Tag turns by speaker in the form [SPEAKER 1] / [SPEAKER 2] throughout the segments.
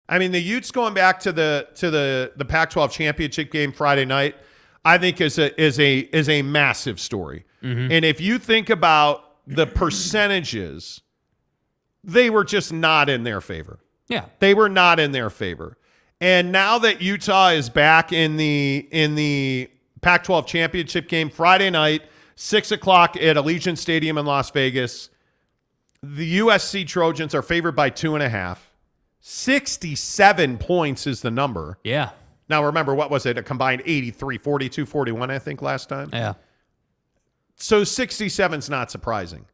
[SPEAKER 1] I mean, the Utes going back to the Pac-12 Championship game Friday night, I think is a massive story. Mm-hmm. And if you think about the percentages, they were just not in their favor.
[SPEAKER 2] Yeah.
[SPEAKER 1] They were not in their favor. And now that Utah is back in the Pac-12 Championship game Friday night, 6 o'clock at Allegiant Stadium in Las Vegas, the USC Trojans are favored by 2.5. 67 points is the number.
[SPEAKER 2] Yeah.
[SPEAKER 1] Now, remember, what was it? A combined 83, 42, 41, I think, last time?
[SPEAKER 2] Yeah.
[SPEAKER 1] So 67's not surprising.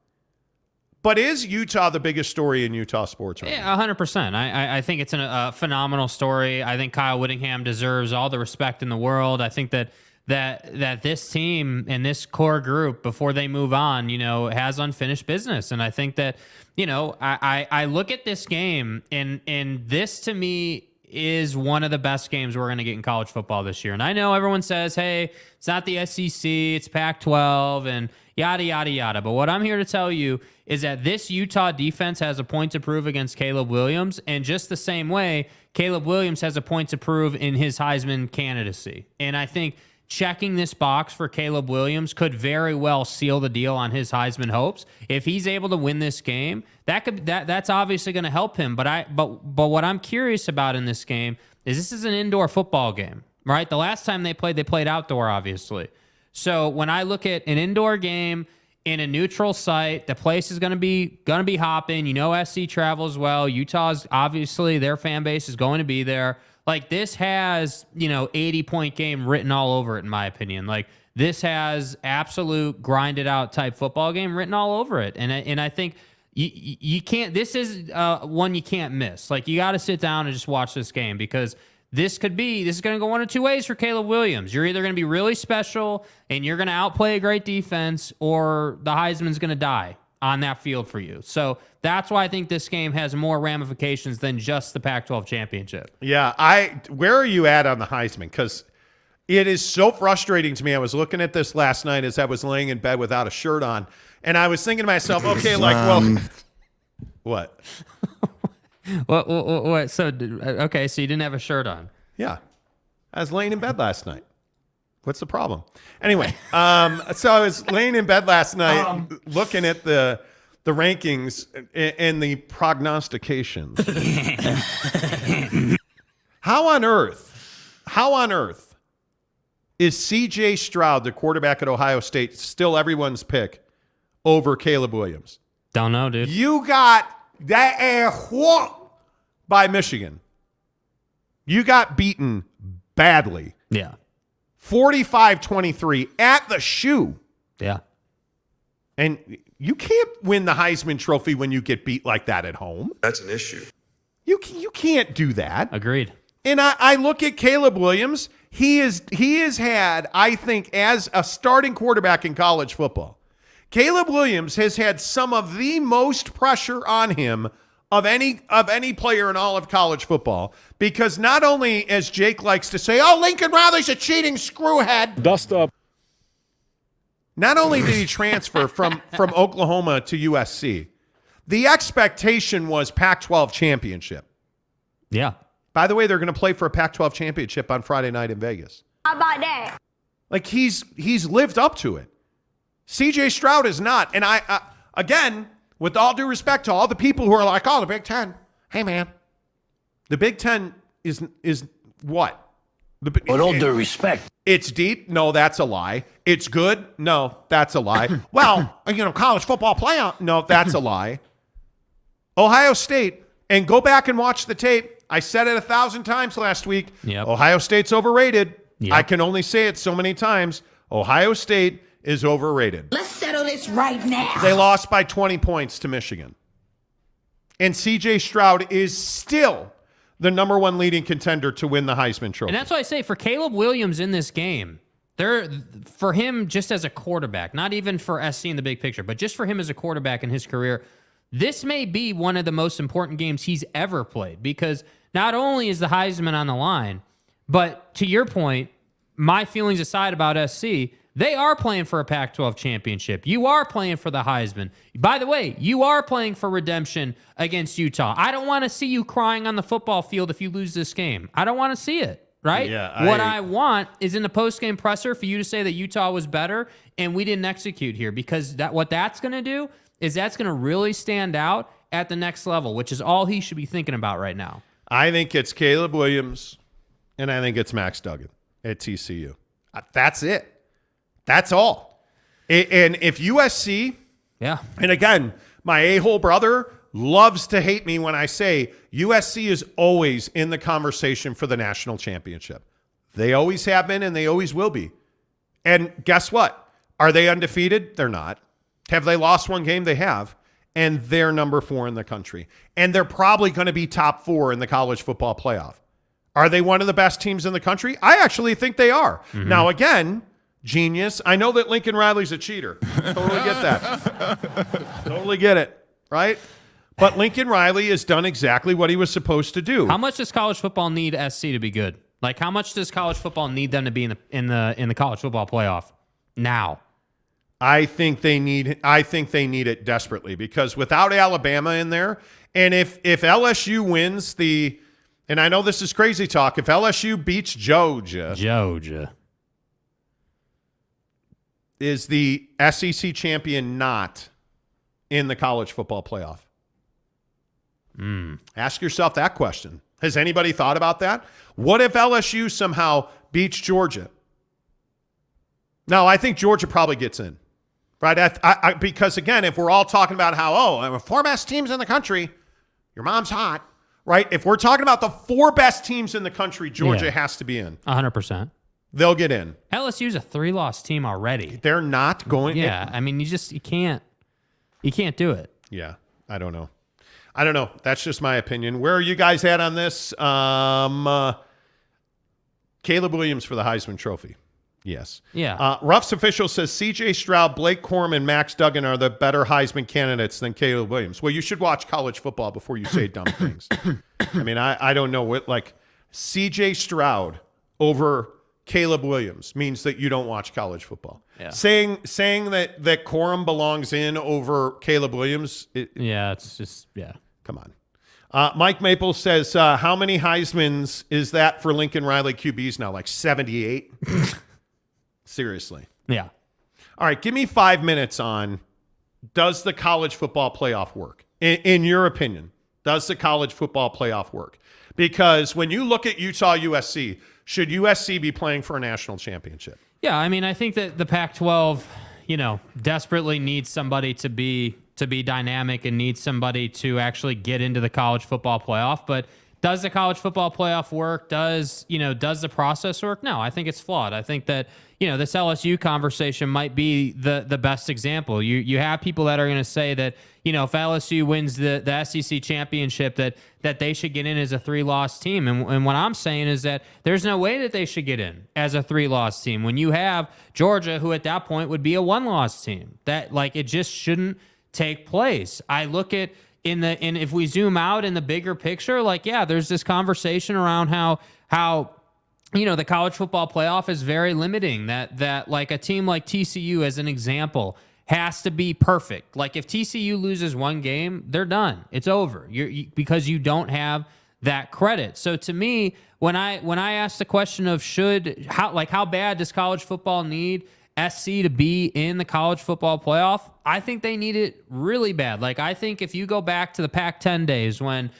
[SPEAKER 1] But is Utah the biggest story in Utah sports right now?
[SPEAKER 2] Yeah, 100%. I think it's a phenomenal story. I think Kyle Whittingham deserves all the respect in the world. I think that this team and this core group, before they move on, has unfinished business. And I think that, I look at this game, and this to me is one of the best games we're going to get in college football this year. And I know everyone says, hey, it's not the SEC, it's Pac-12, and yada, yada, yada. But what I'm here to tell you is that this Utah defense has a point to prove against Caleb Williams, and just the same way, Caleb Williams has a point to prove in his Heisman candidacy. And I think checking this box for Caleb Williams could very well seal the deal on his Heisman hopes. If he's able to win this game, that's obviously going to help him. But what I'm curious about in this game is this is an indoor football game, right? The last time they played outdoor, obviously. So when I look at an indoor game in a neutral site, the place is going to be hopping. SC travels well. Utah's obviously, their fan base is going to be there. Like, this has, 80-point game written all over it, in my opinion. Like, this has absolute grinded out type football game written all over it. And I think you can't, this is one you can't miss. Like, you got to sit down and just watch this game, because this is going to go one of two ways for Caleb Williams. You're either going to be really special and you're going to outplay a great defense, or the Heisman's going to die on that field for you. So that's why I think this game has more ramifications than just the Pac-12 championship.
[SPEAKER 1] Yeah, where are you at on the Heisman? Because it is so frustrating to me. I was looking at this last night as I was laying in bed without a shirt on, and I was thinking to myself, okay, what?
[SPEAKER 2] What? So you didn't have a shirt on?
[SPEAKER 1] Yeah, I was laying in bed last night. What's the problem? Anyway, so I was laying in bed last night looking at the rankings and the prognostications. How on earth is C.J. Stroud, the quarterback at Ohio State, still everyone's pick over Caleb Williams?
[SPEAKER 2] Don't know, dude.
[SPEAKER 1] You got that by Michigan. You got beaten badly.
[SPEAKER 2] Yeah.
[SPEAKER 1] 45-23 at the shoe.
[SPEAKER 2] Yeah.
[SPEAKER 1] And you can't win the Heisman Trophy when you get beat like that at home.
[SPEAKER 3] That's an issue.
[SPEAKER 1] You can't do that.
[SPEAKER 2] Agreed.
[SPEAKER 1] And I look at Caleb Williams. He has had, I think, as a starting quarterback in college football, Caleb Williams has had some of the most pressure on him of any player in all of college football, because not only, as Jake likes to say, Lincoln Riley's a cheating screwhead.
[SPEAKER 4] Dust up.
[SPEAKER 1] Not only did he transfer from Oklahoma to USC, the expectation was Pac-12 championship.
[SPEAKER 2] Yeah.
[SPEAKER 1] By the way, they're going to play for a Pac-12 championship on Friday night in Vegas.
[SPEAKER 5] How about that?
[SPEAKER 1] Like, he's lived up to it. C.J. Stroud is not. And I again, with all due respect to all the people who are like, the Big Ten. Hey, man, the Big Ten is what?
[SPEAKER 6] With all due respect.
[SPEAKER 1] It's deep? No, that's a lie. It's good? No, that's a lie. Well, college football playoff? No, that's a lie. Ohio State, and go back and watch the tape. I said it 1,000 times last week.
[SPEAKER 2] Yep.
[SPEAKER 1] Ohio State's overrated.
[SPEAKER 2] Yep.
[SPEAKER 1] I can only say it so many times. Ohio State is overrated.
[SPEAKER 5] Let's settle this right now.
[SPEAKER 1] They lost by 20 points to Michigan. And C.J. Stroud is still the number one leading contender to win the Heisman Trophy.
[SPEAKER 2] And that's why I say, for Caleb Williams in this game, for him just as a quarterback, not even for SC in the big picture, but just for him as a quarterback in his career, this may be one of the most important games he's ever played, because not only is the Heisman on the line, but to your point, my feelings aside about SC, They are playing for a Pac-12 championship. You are playing for the Heisman. By the way, you are playing for redemption against Utah. I don't want to see you crying on the football field if you lose this game. I don't want to see it, right?
[SPEAKER 1] Yeah,
[SPEAKER 2] what I want is in the post-game presser for you to say that Utah was better and we didn't execute here, because what that's going to do is that's going to really stand out at the next level, which is all he should be thinking about right now.
[SPEAKER 1] I think it's Caleb Williams, and I think it's Max Duggan at TCU. That's it. That's all. And if USC,
[SPEAKER 2] yeah,
[SPEAKER 1] and again, my a-hole brother loves to hate me when I say USC is always in the conversation for the national championship. They always have been, and they always will be. And guess what? Are they undefeated? They're not. Have they lost one game? They have. And they're number 4 in the country. And they're probably going to be top 4 in the college football playoff. Are they one of the best teams in the country? I actually think they are. Mm-hmm. Now, again, genius. I know that Lincoln Riley's a cheater. Totally get that. Totally get it, right? But Lincoln Riley has done exactly what he was supposed to do.
[SPEAKER 2] How much does college football need SC to be good? Like, how much does college football need them to be in the college football playoff now?
[SPEAKER 1] I think they need it desperately, because without Alabama in there, and if LSU wins and I know this is crazy talk, if LSU beats Georgia. Is the SEC champion not in the college football playoff? Ask yourself that question. Has anybody thought about that? What if LSU somehow beats Georgia? No, I think Georgia probably gets in, right? Because, again, if we're all talking about how, 4 best teams in the country, your mom's hot, right? If we're talking about the 4 best teams in the country, Georgia has to be in.
[SPEAKER 2] 100%.
[SPEAKER 1] They'll get in.
[SPEAKER 2] LSU's a 3-loss team already.
[SPEAKER 1] They're not going.
[SPEAKER 2] Yeah, I mean, you can't do it.
[SPEAKER 1] Yeah, I don't know. That's just my opinion. Where are you guys at on this? Caleb Williams for the Heisman Trophy. Yes.
[SPEAKER 2] Yeah.
[SPEAKER 1] Ruff's official says C.J. Stroud, Blake Corum, and Max Duggan are the better Heisman candidates than Caleb Williams. Well, you should watch college football before you say dumb things. I mean, I don't know what, like, C.J. Stroud over Caleb Williams means that you don't watch college football.
[SPEAKER 2] Yeah.
[SPEAKER 1] Saying that Corum belongs in over Caleb Williams.
[SPEAKER 2] It's just.
[SPEAKER 1] Come on. Mike Maple says, how many Heismans is that for Lincoln Riley QBs now? Like 78? Seriously.
[SPEAKER 2] Yeah.
[SPEAKER 1] All right, give me 5 minutes on, does the college football playoff work? In your opinion, does the college football playoff work? Because when you look at Utah USC, should USC be playing for a national championship?
[SPEAKER 2] Yeah, I mean, I think that the Pac-12, desperately needs somebody to be dynamic and needs somebody to actually get into the college football playoff. But does the college football playoff work? Does the process work? No, I think it's flawed. I think that, this LSU conversation might be the best example. You have people that are going to say that, if LSU wins the SEC championship, that they should get in as a 3-loss team. And what I'm saying is that there's no way that they should get in as a 3-loss team when you have Georgia, who at that point would be a 1-loss team. That, like, it just shouldn't take place. I look at and if we zoom out in the bigger picture, like, yeah, there's this conversation around how the college football playoff is very limiting, that like a team like TCU, as an example, has to be perfect. Like, if TCU loses one game, they're done. It's over. Because you don't have that credit. So to me, when I ask the question of how bad does college football need SC to be in the college football playoff, I think they need it really bad. Like, I think if you go back to the Pac-10 days when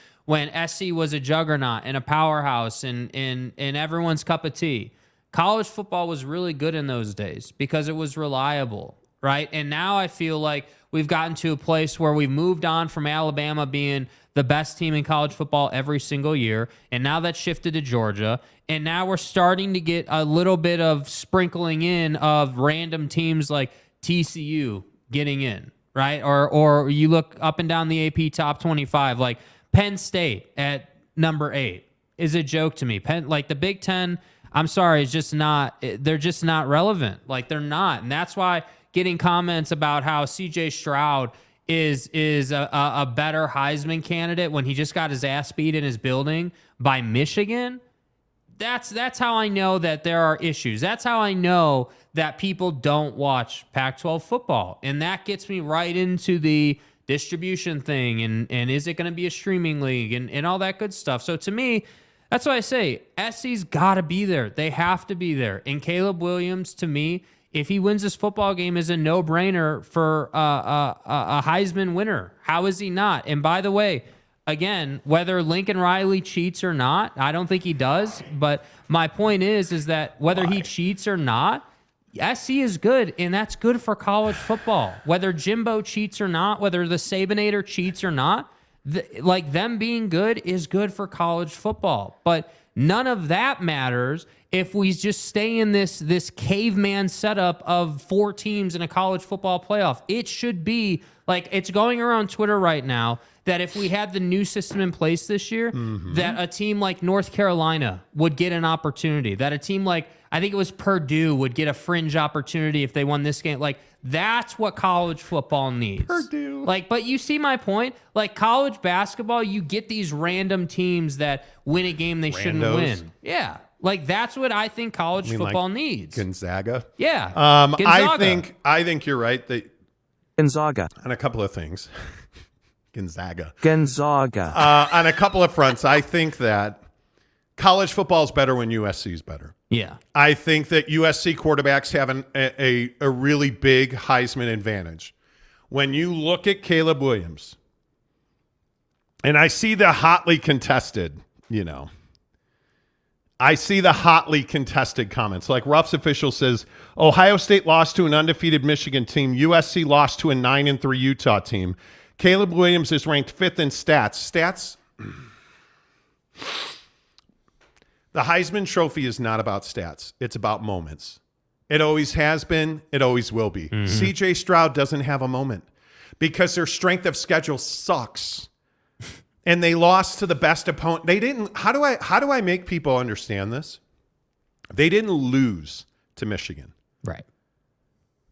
[SPEAKER 2] SC was a juggernaut and a powerhouse and everyone's cup of tea, college football was really good in those days because it was reliable, right? And now I feel like we've gotten to a place where we've moved on from Alabama being the best team in college football every single year, and now that's shifted to Georgia. And now we're starting to get a little bit of sprinkling in of random teams like TCU getting in, right? Or you look up and down the AP top 25, like Penn State at number 8 is a joke to me. Like the Big Ten, I'm sorry, is just not. They're just not relevant. Like, they're not, and that's why getting comments about how C.J. Stroud is a better Heisman candidate when he just got his ass beat in his building by Michigan. That's how I know that there are issues. That's how I know that people don't watch Pac-12 football. And that gets me right into the distribution thing and is it going to be a streaming league and all that good stuff. So to me, that's why I say SC's got to be there. They have to be there. And Caleb Williams, to me, if he wins this football game, is a no-brainer for a Heisman winner. How is he not? And by the way, again, whether Lincoln Riley cheats or not, I don't think he does. But my point is that whether he cheats or not, SC is good, and that's good for college football. Whether Jimbo cheats or not, whether the Sabinator cheats or not, like them being good is good for college football. But none of that matters if we just stay in this caveman setup of 4 teams in a college football playoff. It should be like it's going around Twitter right now that if we had the new system in place this year, that a team like North Carolina would get an opportunity, that a team like, I think it was Purdue, would get a fringe opportunity if they won this game. Like, that's what college football needs.
[SPEAKER 1] Purdue.
[SPEAKER 2] Like, but you see my point? Like, college basketball, you get these random teams that win a game they shouldn't win. Yeah. Like, that's what I think college football needs.
[SPEAKER 1] Gonzaga?
[SPEAKER 2] Yeah.
[SPEAKER 1] I think you're right that
[SPEAKER 3] Gonzaga.
[SPEAKER 1] on a couple of things. Gonzaga.
[SPEAKER 3] On
[SPEAKER 1] a couple of fronts, I think that college football is better when USC is better.
[SPEAKER 2] Yeah.
[SPEAKER 1] I think that USC quarterbacks have a really big Heisman advantage. When you look at Caleb Williams, and I see the hotly contested, I see the hotly contested comments. Like Ruff's official says, Ohio State lost to an undefeated Michigan team. USC lost to a 9-3 Utah team. Caleb Williams is ranked 5th in stats. The Heisman Trophy is not about stats. It's about moments. It always has been. It always will be. CJ Stroud doesn't have a moment because their strength of schedule sucks. And they lost to the best opponent. They didn't. How do I make people understand this? They didn't lose to Michigan.
[SPEAKER 2] Right.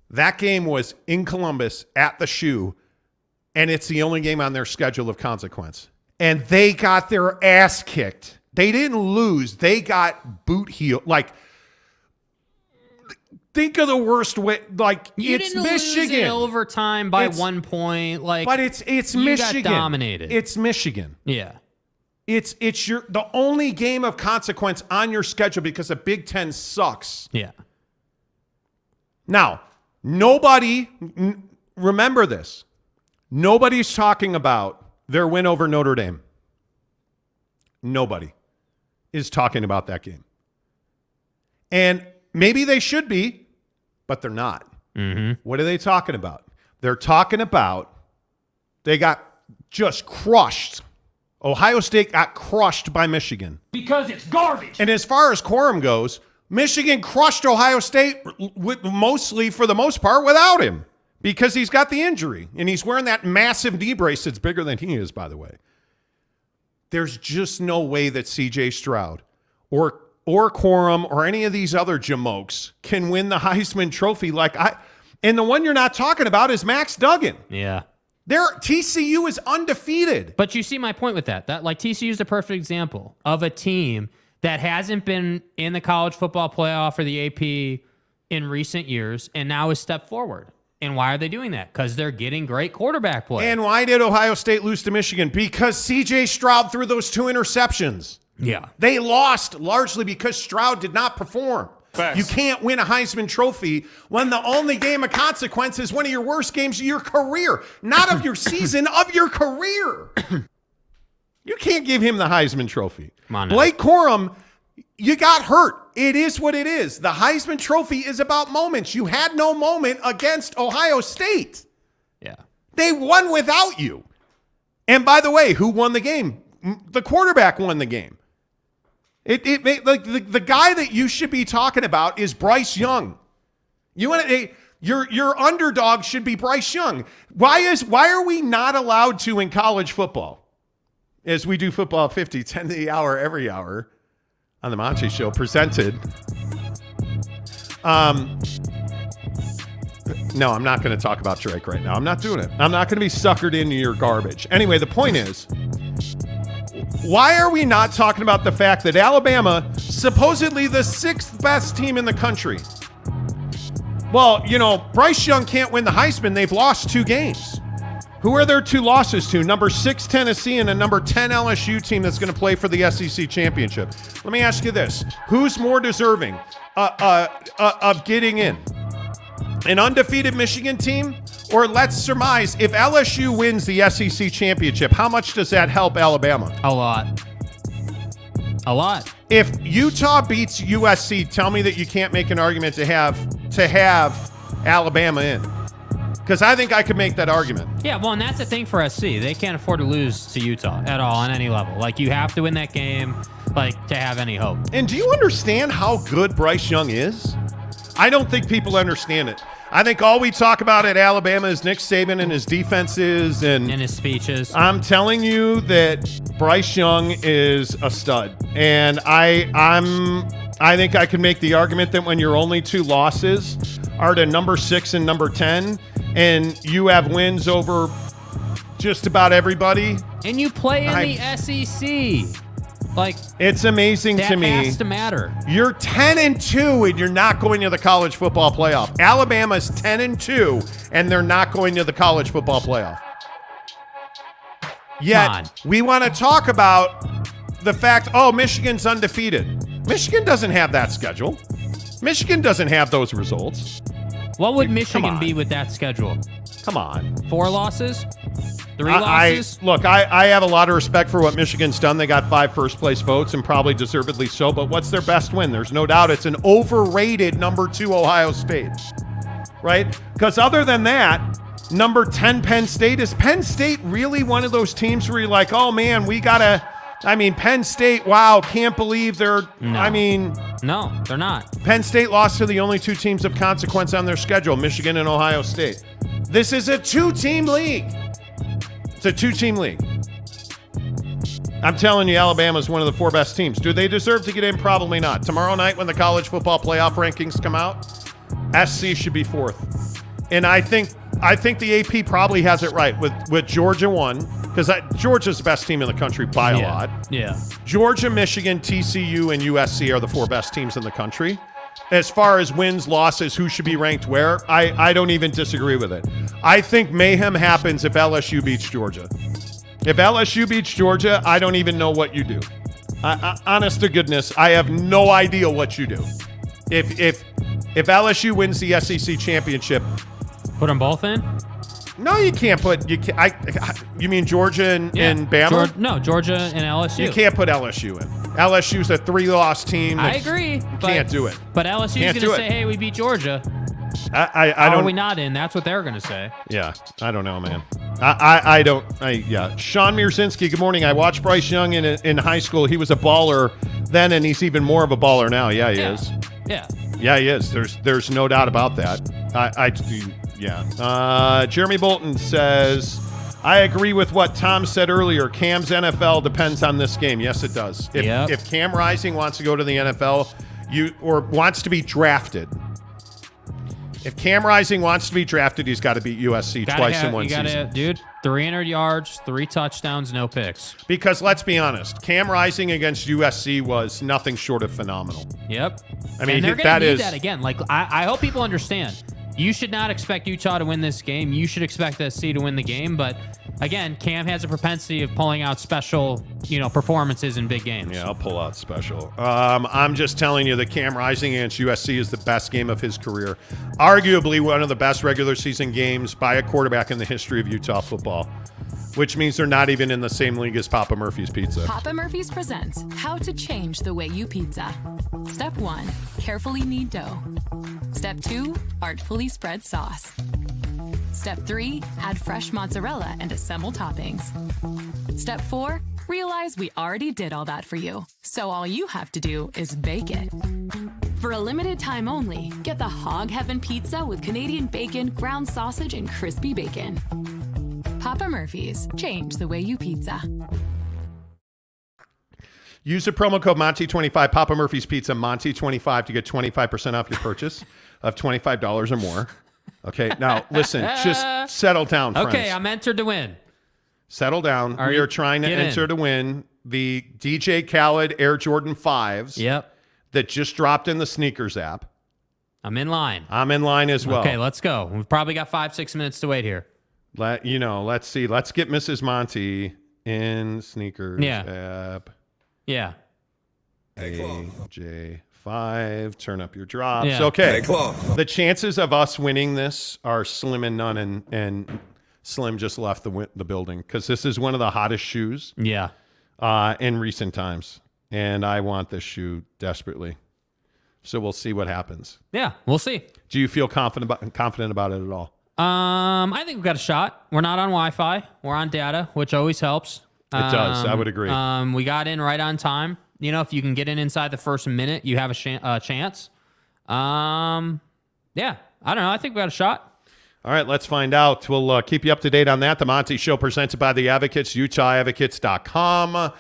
[SPEAKER 1] That game was in Columbus at the Shoe, and it's the only game on their schedule of consequence. And they got their ass kicked. They didn't lose. They got boot heel. Like, think of the worst way. Like,
[SPEAKER 2] You
[SPEAKER 1] it's
[SPEAKER 2] didn't
[SPEAKER 1] Michigan.
[SPEAKER 2] lose in overtime by 1 point. Like,
[SPEAKER 1] But it's
[SPEAKER 2] you
[SPEAKER 1] Michigan.
[SPEAKER 2] got dominated.
[SPEAKER 1] It's Michigan.
[SPEAKER 2] Yeah.
[SPEAKER 1] It's the only game of consequence on your schedule because the Big Ten sucks.
[SPEAKER 2] Yeah.
[SPEAKER 1] Now, remember this. Nobody's talking about their win over Notre Dame. Nobody is talking about that game. And maybe they should be, but they're not. What are they talking about? They're talking about they got just crushed. Ohio State got crushed by Michigan.
[SPEAKER 6] Because it's garbage.
[SPEAKER 1] And as far as quorum goes, Michigan crushed Ohio State mostly, for the most part, without him because he's got the injury. And he's wearing that massive knee brace that's bigger than he is, by the way. There's just no way that C.J. Stroud or Quorum or any of these other jamokes can win the Heisman Trophy and the one you're not talking about is Max Duggan.
[SPEAKER 2] Yeah.
[SPEAKER 1] TCU is undefeated.
[SPEAKER 2] But you see my point with that. That, like, TCU is the perfect example of a team that hasn't been in the college football playoff or the AP in recent years and now has stepped forward. And why are they doing that? Because they're getting great quarterback play.
[SPEAKER 1] And why did Ohio State lose to Michigan? Because C.J. Stroud threw those 2 interceptions.
[SPEAKER 2] Yeah.
[SPEAKER 1] They lost largely because Stroud did not perform.
[SPEAKER 6] Facts.
[SPEAKER 1] You can't win a Heisman Trophy when the only game of consequence is one of your worst games of your career. Not of your season, of your career. You can't give him the Heisman Trophy.
[SPEAKER 2] Come on now.
[SPEAKER 1] Blake Corum, you got hurt. It is what it is. The Heisman Trophy is about moments. You had no moment against Ohio State.
[SPEAKER 2] Yeah.
[SPEAKER 1] They won without you. And by the way, who won the game? The quarterback won the game. Like the guy that you should be talking about is Bryce Young. Your underdog should be Bryce Young. Why are we not allowed to in college football? As we do football 50, 10 to the hour every hour on the Monty Show, presented. No, I'm not going to talk about Drake right now. I'm not doing it. I'm not going to be suckered into your garbage. Anyway, the point is, Why are we not talking about the fact that Alabama, supposedly the 6th best team in the country? Well, you know, Bryce Young can't win the Heisman. They've lost 2 games. Who are their 2 losses to? Number 6 Tennessee and a number 10 LSU team that's going to play for the SEC championship. Let me ask you this. Who's more deserving of getting in? An undefeated Michigan team? Or let's surmise, if LSU wins the SEC championship, how much does that help Alabama?
[SPEAKER 2] A lot. A lot.
[SPEAKER 1] If Utah beats USC, tell me that you can't make an argument to have Alabama in. Because I think I could make that argument.
[SPEAKER 2] Yeah, well, and that's the thing for SC. They can't afford to lose to Utah at all on any level. Like, you have to win that game, like, to have any hope.
[SPEAKER 1] And do you understand how good Bryce Young is? I don't think people understand it. I think all we talk about at Alabama is Nick Saban and his defenses and
[SPEAKER 2] his speeches.
[SPEAKER 1] I'm telling you that Bryce Young is a stud. And I think I can make the argument that when your only 2 losses are to number 6 and number 10, and you have wins over just about everybody.
[SPEAKER 2] And you play in the SEC. Like,
[SPEAKER 1] it's amazing to me.
[SPEAKER 2] That has to matter.
[SPEAKER 1] You're 10-2 and you're not going to the college football playoff. Alabama's 10-2 and they're not going to the college football playoff. Yet we want to talk about the fact, Michigan's undefeated. Michigan doesn't have that schedule. Michigan doesn't have those results.
[SPEAKER 2] What would Michigan be with that schedule?
[SPEAKER 1] Come on.
[SPEAKER 2] 4 losses? 3 losses?
[SPEAKER 1] I have a lot of respect for what Michigan's done. They got 5 first-place votes, and probably deservedly so. But what's their best win? There's no doubt it's an overrated number 2 Ohio State, right? Because other than that, number 10 Penn State, is Penn State really one of those teams where you're like, oh, man, we got to – I mean, Penn State, wow, can't believe they're
[SPEAKER 2] No, they're not.
[SPEAKER 1] Penn State lost to the only 2 teams of consequence on their schedule, Michigan and Ohio State. This is a 2-team league. It's a 2-team league. I'm telling you, Alabama's one of the 4 best teams. Do they deserve to get in? Probably not. Tomorrow night when the college football playoff rankings come out, SC should be 4th. And I think the AP probably has it right with Georgia 1, because Georgia's the best team in the country by a lot.
[SPEAKER 2] Yeah.
[SPEAKER 1] Georgia, Michigan, TCU, and USC are the 4 best teams in the country. As far as wins, losses, who should be ranked where, I don't even disagree with it. I think mayhem happens if LSU beats Georgia. If LSU beats Georgia, I don't even know what you do. Honest to goodness, I have no idea what you do. If LSU wins the SEC championship,
[SPEAKER 2] put them both in?
[SPEAKER 1] No, you can't put. You mean Georgia and Bama?
[SPEAKER 2] Georgia and LSU.
[SPEAKER 1] You can't put LSU in. LSU's a 3-loss team.
[SPEAKER 2] I agree.
[SPEAKER 1] You can't do it.
[SPEAKER 2] But LSU's going to say, "Hey, we beat Georgia."
[SPEAKER 1] I
[SPEAKER 2] How
[SPEAKER 1] don't.
[SPEAKER 2] are we not in? That's what they're going to say.
[SPEAKER 1] Yeah, I don't know, man. I don't. Sean Mirzinski, good morning. I watched Bryce Young in high school. He was a baller then, and he's even more of a baller now. Yeah, he is.
[SPEAKER 2] Yeah.
[SPEAKER 1] Yeah, he is. There's no doubt about that. Jeremy Bolton says, I agree with what Tom said earlier. Cam's NFL depends on this game. Yes, it does. If Cam Rising wants to go to the NFL, or wants to be drafted. If Cam Rising wants to be drafted, he's got to beat USC twice in one season.
[SPEAKER 2] Dude, 300 yards, 3 touchdowns, no picks.
[SPEAKER 1] Because let's be honest, Cam Rising against USC was nothing short of phenomenal.
[SPEAKER 2] Yep.
[SPEAKER 1] I mean,
[SPEAKER 2] and they're going to need that again. Like, I hope people understand. You should not expect Utah to win this game. You should expect SC to win the game. But again, Cam has a propensity of pulling out special, performances in big games.
[SPEAKER 1] Yeah, I'll pull out special. I'm just telling you that Cam Rising against USC is the best game of his career. Arguably one of the best regular season games by a quarterback in the history of Utah football, which means they're not even in the same league as Papa Murphy's Pizza.
[SPEAKER 4] Papa Murphy's presents How to Change the Way You Pizza. Step 1, carefully knead dough. Step 2, artfully spread sauce. Step 3, add fresh mozzarella and assemble toppings. Step 4, realize we already did all that for you, so all you have to do is bake it. For a limited time only, get the Hog Heaven Pizza with Canadian bacon, ground sausage, and crispy bacon. Papa Murphy's, change the way you pizza.
[SPEAKER 1] Use the promo code Monty25, Papa Murphy's Pizza, Monty25 to get 25% off your purchase of $25 or more. Okay, now listen, just settle down, friends.
[SPEAKER 2] Okay, I'm entered to win.
[SPEAKER 1] Settle down. We are trying to enter to win. the DJ Khaled Air Jordan 5s
[SPEAKER 2] Yep.
[SPEAKER 1] that just dropped in the sneakers app.
[SPEAKER 2] I'm in line.
[SPEAKER 1] I'm in line as well.
[SPEAKER 2] Okay, let's go. We've probably got 5-6 minutes to wait here.
[SPEAKER 1] Let's see. Let's get Mrs. Monty in sneakers app.
[SPEAKER 2] Yeah.
[SPEAKER 1] AJ5. Turn up your drops.
[SPEAKER 2] Yeah.
[SPEAKER 1] Okay. The chances of us winning this are slim and none, and Slim just left the building because this is one of the hottest shoes in recent times, and I want this shoe desperately. So we'll see what happens.
[SPEAKER 2] Yeah, we'll see.
[SPEAKER 1] Do you feel confident about it at all?
[SPEAKER 2] I think we've got a shot. We're not on Wi-Fi. We're on data, which always helps.
[SPEAKER 1] It does. I would agree.
[SPEAKER 2] We got in right on time. You know, if you can get in inside the first minute, you have a chance. Yeah, I don't know. I think we got a shot.
[SPEAKER 1] All right, let's find out. We'll keep you up to date on that. The Monty Show presented by the Advocates, UtahAdvocates.com.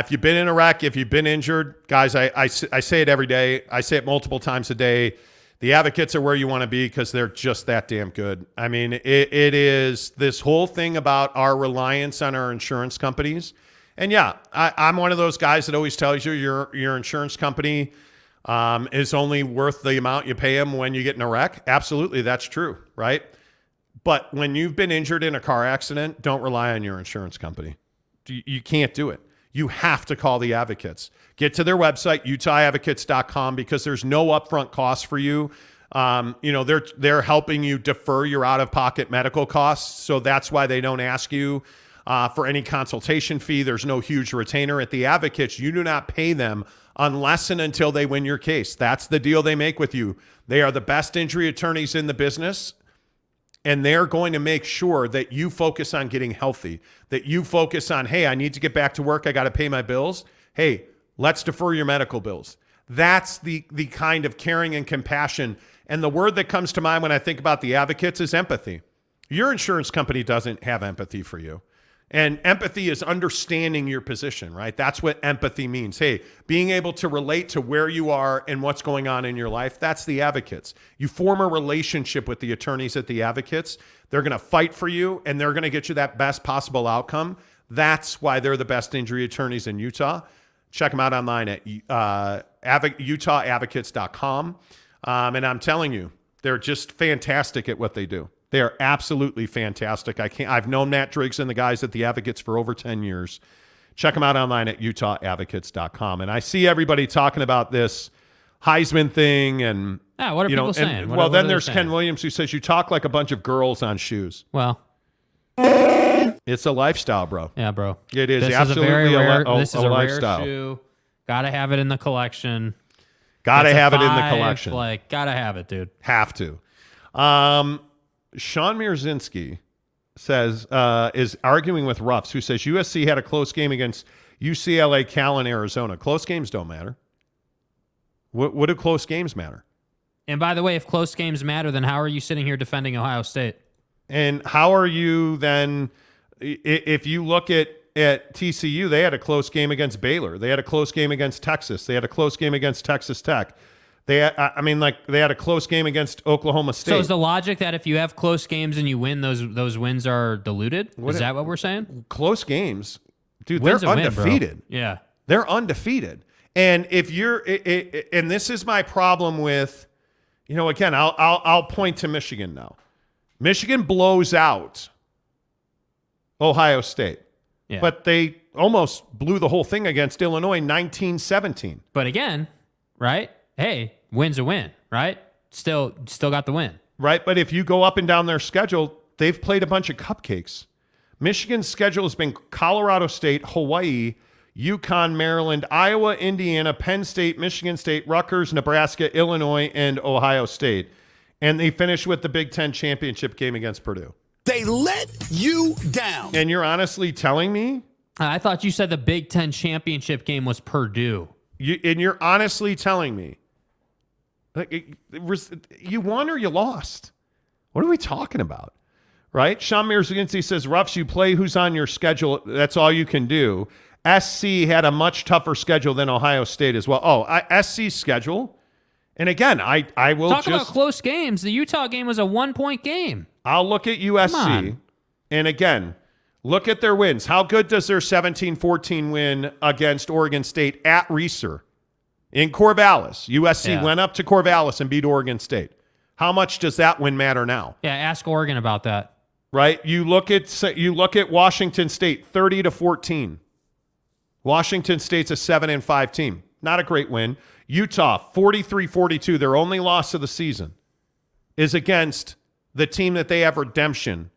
[SPEAKER 1] If you've been in a wreck, if you've been injured, guys, I say it every day. I say it multiple times a day. The Advocates are where you want to be because they're just that damn good. I mean, it is this whole thing about our reliance on our insurance companies. And yeah, I'm one of those guys that always tells you your insurance company is only worth the amount you pay them when you get in a wreck. Absolutely, that's true, right? But when you've been injured in a car accident, don't rely on your insurance company. You can't do it. You have to call the Advocates. Get to their website, UtahAdvocates.com, because there's no upfront cost for you. They're helping you defer your out-of-pocket medical costs, so that's why they don't ask you for any consultation fee. There's no huge retainer. At the Advocates, you do not pay them unless and until they win your case. That's the deal they make with you. They are the best injury attorneys in the business, and they're going to make sure that you focus on getting healthy, that you focus on, hey, I need to get back to work. I got to pay my bills. Hey, let's defer your medical bills. That's the kind of caring and compassion. And the word that comes to mind when I think about the Advocates is empathy. Your insurance company doesn't have empathy for you. And empathy is understanding your position, right? That's what empathy means. Hey, being able to relate to where you are and what's going on in your life, that's the Advocates. You form a relationship with the attorneys at the Advocates. They're going to fight for you, and they're going to get you that best possible outcome. That's why they're the best injury attorneys in Utah. Check them out online at UtahAdvocates.com. And I'm telling you, they're just fantastic at what they do. They are absolutely fantastic. I've known Matt Driggs and the guys at the Advocates for over 10 years. Check them out online at UtahAdvocates.com. And I see everybody talking about this Heisman thing and
[SPEAKER 2] what are people saying?
[SPEAKER 1] Well, then there's Ken Williams who says you talk like a bunch of girls on shoes.
[SPEAKER 2] Well,
[SPEAKER 1] it's a lifestyle, bro.
[SPEAKER 2] Yeah, bro.
[SPEAKER 1] It is
[SPEAKER 2] this
[SPEAKER 1] absolutely
[SPEAKER 2] this is a
[SPEAKER 1] lifestyle.
[SPEAKER 2] Rare shoe. Gotta have it in the collection.
[SPEAKER 1] Gotta have it in the collection.
[SPEAKER 2] Gotta have it, dude.
[SPEAKER 1] Have to. Sean Mierzinski says is arguing with Ruffs, who says USC had a close game against UCLA, Cal, and Arizona. Close games don't matter. What do close games matter?
[SPEAKER 2] And by the way, if close games matter, then how are you sitting here defending Ohio State?
[SPEAKER 1] And how are you then, if you look at TCU, they had a close game against Baylor. They had a close game against Texas. They had a close game against Texas Tech. They had a close game against Oklahoma State.
[SPEAKER 2] So is the logic that if you have close games and you win, those wins are diluted? Is that what we're saying?
[SPEAKER 1] Close games, dude,
[SPEAKER 2] Wins
[SPEAKER 1] they're undefeated.
[SPEAKER 2] Yeah.
[SPEAKER 1] They're undefeated. And if you're, and this is my problem with, again, I'll point to Michigan now. Michigan blows out Ohio State. Yeah. But they almost blew the whole thing against Illinois 19-17.
[SPEAKER 2] But again, right? Hey, win's a win, right? Still got the win.
[SPEAKER 1] Right, but if you go up and down their schedule, they've played a bunch of cupcakes. Michigan's schedule has been Colorado State, Hawaii, UConn, Maryland, Iowa, Indiana, Penn State, Michigan State, Rutgers, Nebraska, Illinois, and Ohio State. And they finish with the Big Ten championship game against Purdue.
[SPEAKER 7] They let you down.
[SPEAKER 1] And you're honestly telling me?
[SPEAKER 2] I thought you said the Big Ten championship game was Purdue.
[SPEAKER 1] You're honestly telling me you won or you lost? What are we talking about? Right? Sean Mierzinski says, Ruffs, you play who's on your schedule. That's all you can do. SC had a much tougher schedule than Ohio State as well. SC's schedule. And again, I will
[SPEAKER 2] talk about close games. The Utah game was a 1-point game.
[SPEAKER 1] I'll look at USC. And again, Look at their wins. How good does their 17-14 win against Oregon State at Reser in Corvallis? USC went up to Corvallis and beat Oregon State. How much does that win matter now?
[SPEAKER 2] Yeah, ask Oregon about that.
[SPEAKER 1] Right? You look at Washington State, 30-14. Washington State's a 7-5 team. Not a great win. Utah, 43-42. Their only loss of the season is against the team that they have redemption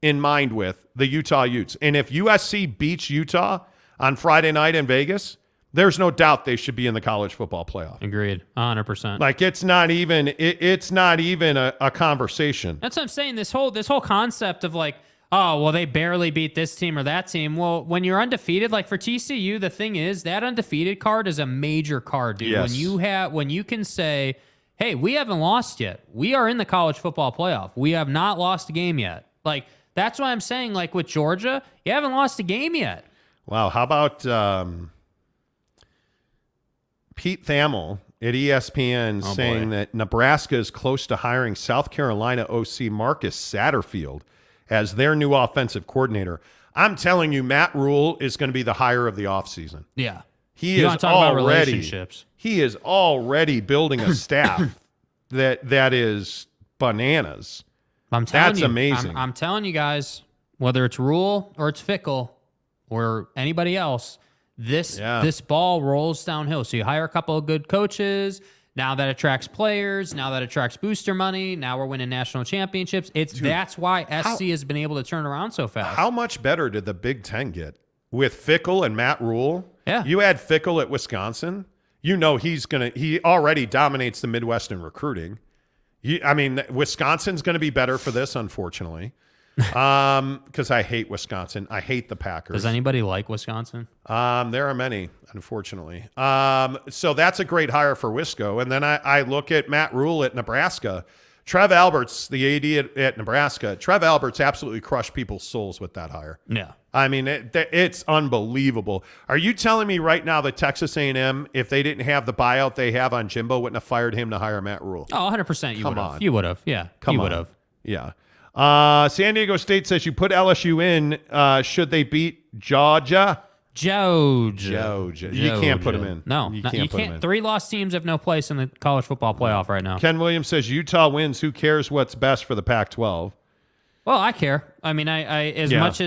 [SPEAKER 1] in mind with, the Utah Utes. And if USC beats Utah on Friday night in Vegas, there's no doubt they should be in the college football playoff.
[SPEAKER 2] Agreed, 100%.
[SPEAKER 1] Like it's not even a conversation.
[SPEAKER 2] That's what I'm saying. This whole concept of like, oh, well, they barely beat this team or that team. Well, when you're undefeated, like for TCU, the thing is that undefeated card is a major card, dude.
[SPEAKER 1] Yes.
[SPEAKER 2] When you can say, hey, we haven't lost yet. We are in the college football playoff. We have not lost a game yet. Like that's why I'm saying, like with Georgia, you haven't lost a game yet.
[SPEAKER 1] Wow. How about Pete Thamel at ESPN saying that Nebraska is close to hiring South Carolina OC Marcus Satterfield as their new offensive coordinator. I'm telling you, Matt Rule is going to be the hire of the offseason.
[SPEAKER 2] Yeah.
[SPEAKER 1] He is already building a staff that is bananas. That's amazing.
[SPEAKER 2] I'm telling you guys, whether it's Rule or it's Fickle or anybody else, this ball rolls downhill. So you hire a couple of good coaches. Now that attracts players. Now that attracts booster money. Now we're winning national championships. That's why SC has been able to turn around so fast.
[SPEAKER 1] How much better did the Big Ten get with Fickle and Matt Rule?
[SPEAKER 2] Yeah,
[SPEAKER 1] you add Fickle at Wisconsin. You know he already dominates the Midwest in recruiting. Wisconsin's going to be better for this, unfortunately. Because I hate Wisconsin. I hate the Packers.
[SPEAKER 2] Does anybody like Wisconsin?
[SPEAKER 1] There are many, unfortunately. So that's a great hire for Wisco. And then I look at Matt Rule at Nebraska. Trev Alberts, the AD at Nebraska. Trev Alberts absolutely crushed people's souls with that hire.
[SPEAKER 2] Yeah.
[SPEAKER 1] I mean, it's unbelievable. Are you telling me right now that Texas A&M, if they didn't have the buyout they have on Jimbo, wouldn't have fired him to hire Matt Rule?
[SPEAKER 2] Oh, 100% you would have. You would have. Yeah.
[SPEAKER 1] You
[SPEAKER 2] would have.
[SPEAKER 1] Yeah. San Diego State says you put LSU in. Should they beat Georgia?
[SPEAKER 2] Georgia.
[SPEAKER 1] You can't put them in.
[SPEAKER 2] No, you can't. 3 lost teams have no place in the college football playoff right now.
[SPEAKER 1] Ken Williams says Utah wins. Who cares what's best for the Pac-12?
[SPEAKER 2] Well, I care. I mean, as much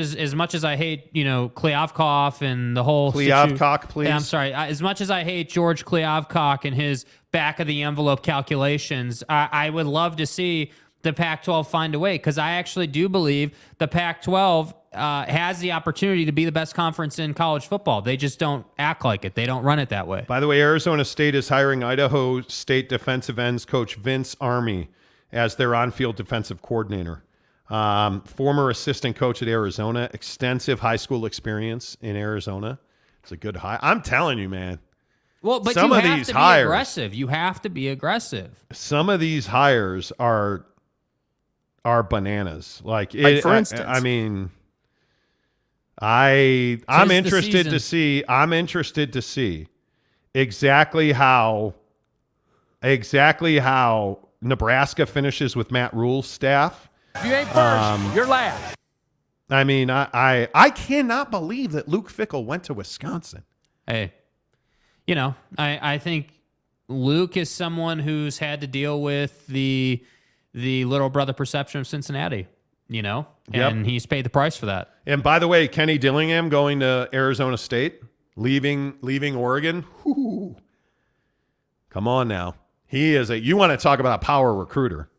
[SPEAKER 2] as I hate, Kliavkoff and the whole
[SPEAKER 1] Kliavkoff, please.
[SPEAKER 2] Yeah, I'm sorry. As much as I hate George Kliavkoff and his back of the envelope calculations, I would love to see the Pac-12 find a way, because I actually do believe the Pac-12 has the opportunity to be the best conference in college football. They just don't act like it. They don't run it that way.
[SPEAKER 1] By the way, Arizona State is hiring Idaho State defensive ends coach Vince Army as their on-field defensive coordinator. Former assistant coach at Arizona, extensive high school experience in Arizona. It's a good hire. I'm telling you, man.
[SPEAKER 2] Well, but
[SPEAKER 1] some
[SPEAKER 2] you
[SPEAKER 1] of
[SPEAKER 2] have
[SPEAKER 1] these
[SPEAKER 2] to
[SPEAKER 1] hires,
[SPEAKER 2] be aggressive. You have to be aggressive.
[SPEAKER 1] Some of these hires are bananas. Like
[SPEAKER 8] for instance,
[SPEAKER 1] I'm interested to see exactly how Nebraska finishes with Matt Rule's staff.
[SPEAKER 8] If you ain't first, you're last.
[SPEAKER 1] I mean, I cannot believe that Luke Fickle went to Wisconsin.
[SPEAKER 2] Hey, I think Luke is someone who's had to deal with the little brother perception of Cincinnati, and he's paid the price for that.
[SPEAKER 1] And by the way, Kenny Dillingham going to Arizona State, leaving Oregon. Whoo. Come on now. You want to talk about a power recruiter.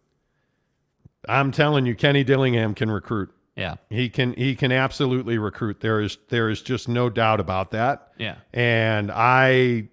[SPEAKER 1] I'm telling you, Kenny Dillingham can recruit.
[SPEAKER 2] Yeah.
[SPEAKER 1] He can absolutely recruit. There is just no doubt about that.
[SPEAKER 2] Yeah.
[SPEAKER 1] And I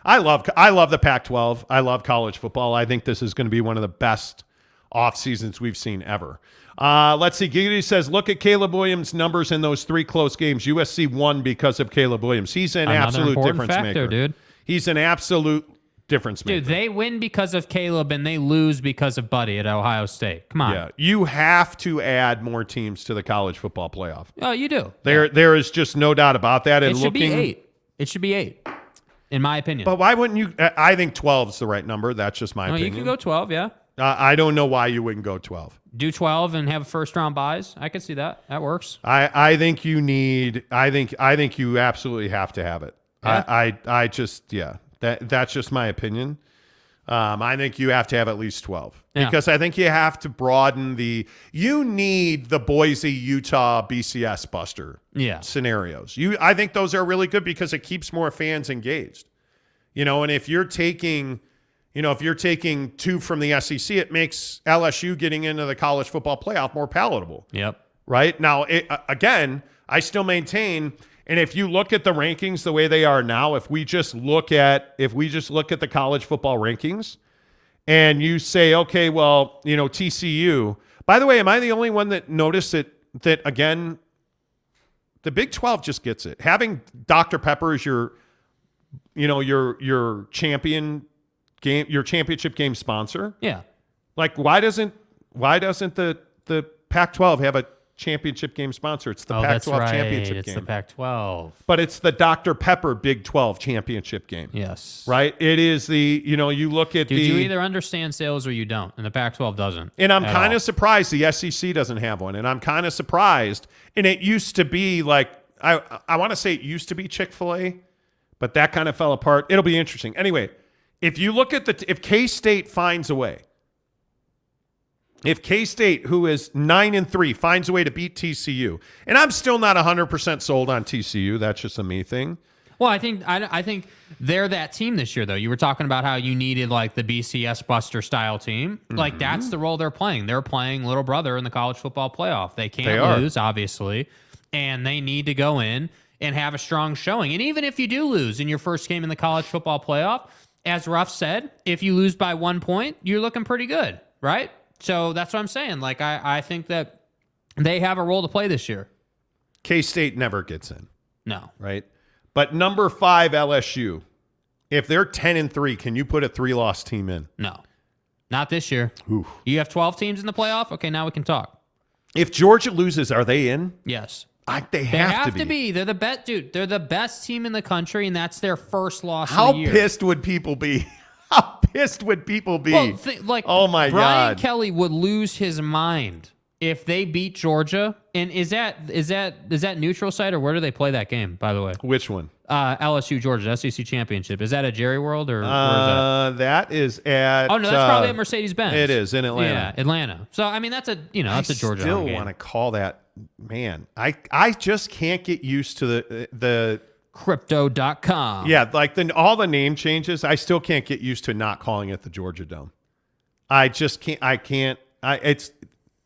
[SPEAKER 1] love the Pac-12. I love college football. I think this is going to be one of the best off seasons we've seen ever. Let's see. Giggity says, look at Caleb Williams' numbers in those 3 close games. USC won because of Caleb Williams. He's an absolute difference maker,
[SPEAKER 2] dude.
[SPEAKER 1] He's an absolute difference maker.
[SPEAKER 2] Dude, they win because of Caleb and they lose because of Buddy at Ohio State. Come on.
[SPEAKER 1] Yeah, you have to add more teams to the college football playoff.
[SPEAKER 2] Oh, you do.
[SPEAKER 1] There is just no doubt about that.
[SPEAKER 2] It should be 8. It should be 8, in my opinion.
[SPEAKER 1] But why wouldn't you? I think 12 is the right number. That's just my opinion.
[SPEAKER 2] You can go 12, yeah.
[SPEAKER 1] I don't know why you wouldn't go 12.
[SPEAKER 2] Do 12 and have first round buys. I could see that. That works.
[SPEAKER 1] I think you need. I think you absolutely have to have it.
[SPEAKER 2] Yeah.
[SPEAKER 1] I just that's just my opinion. I think you have to have at least 12 because I think you have to broaden you need the Boise, Utah, BCS buster scenarios. I think those are really good because it keeps more fans engaged. And if you're taking, two from the SEC, it makes LSU getting into the college football playoff more palatable.
[SPEAKER 2] Yep.
[SPEAKER 1] Right now, again, I still maintain. And if you look at the rankings the way they are now, if we just look at the college football rankings and you say, okay, well, TCU, by the way, am I the only one that noticed that again, the Big 12 just gets it. Having Dr. Pepper as your champion game, your championship game sponsor.
[SPEAKER 2] Yeah.
[SPEAKER 1] Like why doesn't the Pac-12 have a championship game sponsor? It's the Pac-12 championship game.
[SPEAKER 2] It's the Pac-12.
[SPEAKER 1] But it's the Dr. Pepper Big 12 championship game.
[SPEAKER 2] Yes.
[SPEAKER 1] Right? It is you look at
[SPEAKER 2] you either understand sales or you don't, and the Pac-12 doesn't.
[SPEAKER 1] And I'm kind of surprised the SEC doesn't have one. And I'm kind of surprised. And it used to be like, I want to say it used to be Chick-fil-A, but that kind of fell apart. It'll be interesting. Anyway, if you look at if K-State finds a way, if K-State, who is 9-3, finds a way to beat TCU, and I'm still not 100% sold on TCU. That's just a me thing.
[SPEAKER 2] Well, I think they're that team this year, though. You were talking about how you needed like the BCS Buster style team. Mm-hmm. Like that's the role they're playing. They're playing little brother in the college football playoff. They can't lose, obviously, and they need to go in and have a strong showing. And even if you do lose in your first game in the college football playoff, as Ruff said, if you lose by 1 point, you're looking pretty good, right? So that's what I'm saying. Like, I think that they have a role to play this year.
[SPEAKER 1] K-State never gets in.
[SPEAKER 2] No.
[SPEAKER 1] Right? But number 5, LSU, if they're 10-3, can you put a 3-loss team in?
[SPEAKER 2] No. Not this year.
[SPEAKER 1] Oof.
[SPEAKER 2] You have 12 teams in the playoff? Okay, now we can talk.
[SPEAKER 1] If Georgia loses, are they in?
[SPEAKER 2] Yes.
[SPEAKER 1] They have to be.
[SPEAKER 2] They're the best, dude. They're the best team in the country, and that's their first loss
[SPEAKER 1] How
[SPEAKER 2] of the year.
[SPEAKER 1] pissed would people be? How pissed would people be?
[SPEAKER 2] Well,
[SPEAKER 1] oh my
[SPEAKER 2] Brian
[SPEAKER 1] God.
[SPEAKER 2] Kelly would lose his mind if they beat Georgia. And is that neutral site or where do they play that game? By the way,
[SPEAKER 1] which one?
[SPEAKER 2] LSU Georgia SEC Championship. Is that at Jerry World or where is that?
[SPEAKER 1] That is at.
[SPEAKER 2] Oh no, that's probably at Mercedes-Benz.
[SPEAKER 1] It is in Atlanta.
[SPEAKER 2] Yeah, Atlanta. So I mean, that's a Georgia.
[SPEAKER 1] I still want to call that. Man, I just can't get used to the
[SPEAKER 2] Crypto.com.
[SPEAKER 1] Yeah, like all the name changes, I still can't get used to not calling it the Georgia Dome. I just can't. It's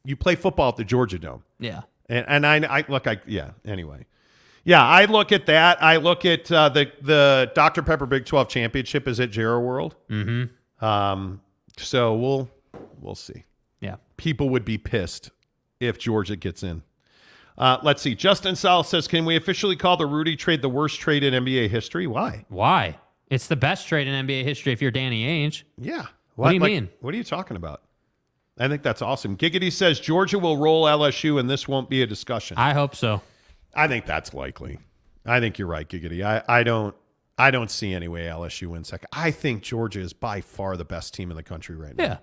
[SPEAKER 1] you play football at the Georgia Dome.
[SPEAKER 2] Yeah,
[SPEAKER 1] and I look. Anyway, yeah, I look at that. I look at the Dr. Pepper Big 12 Championship is at Jerry World.
[SPEAKER 2] Mm-hmm.
[SPEAKER 1] So we'll see.
[SPEAKER 2] Yeah,
[SPEAKER 1] people would be pissed if Georgia gets in. Let's see. Justin Sal says, can we officially call the Rudy trade the worst trade in NBA history? Why?
[SPEAKER 2] Why? It's the best trade in NBA history if you're Danny Ainge.
[SPEAKER 1] Yeah.
[SPEAKER 2] What do you mean?
[SPEAKER 1] What are you talking about? I think that's awesome. Giggity says Georgia will roll LSU and this won't be a discussion.
[SPEAKER 2] I hope so.
[SPEAKER 1] I think that's likely. I think you're right, Giggity. I don't see any way LSU wins second. I think Georgia is by far the best team in the country right now.
[SPEAKER 2] Yeah.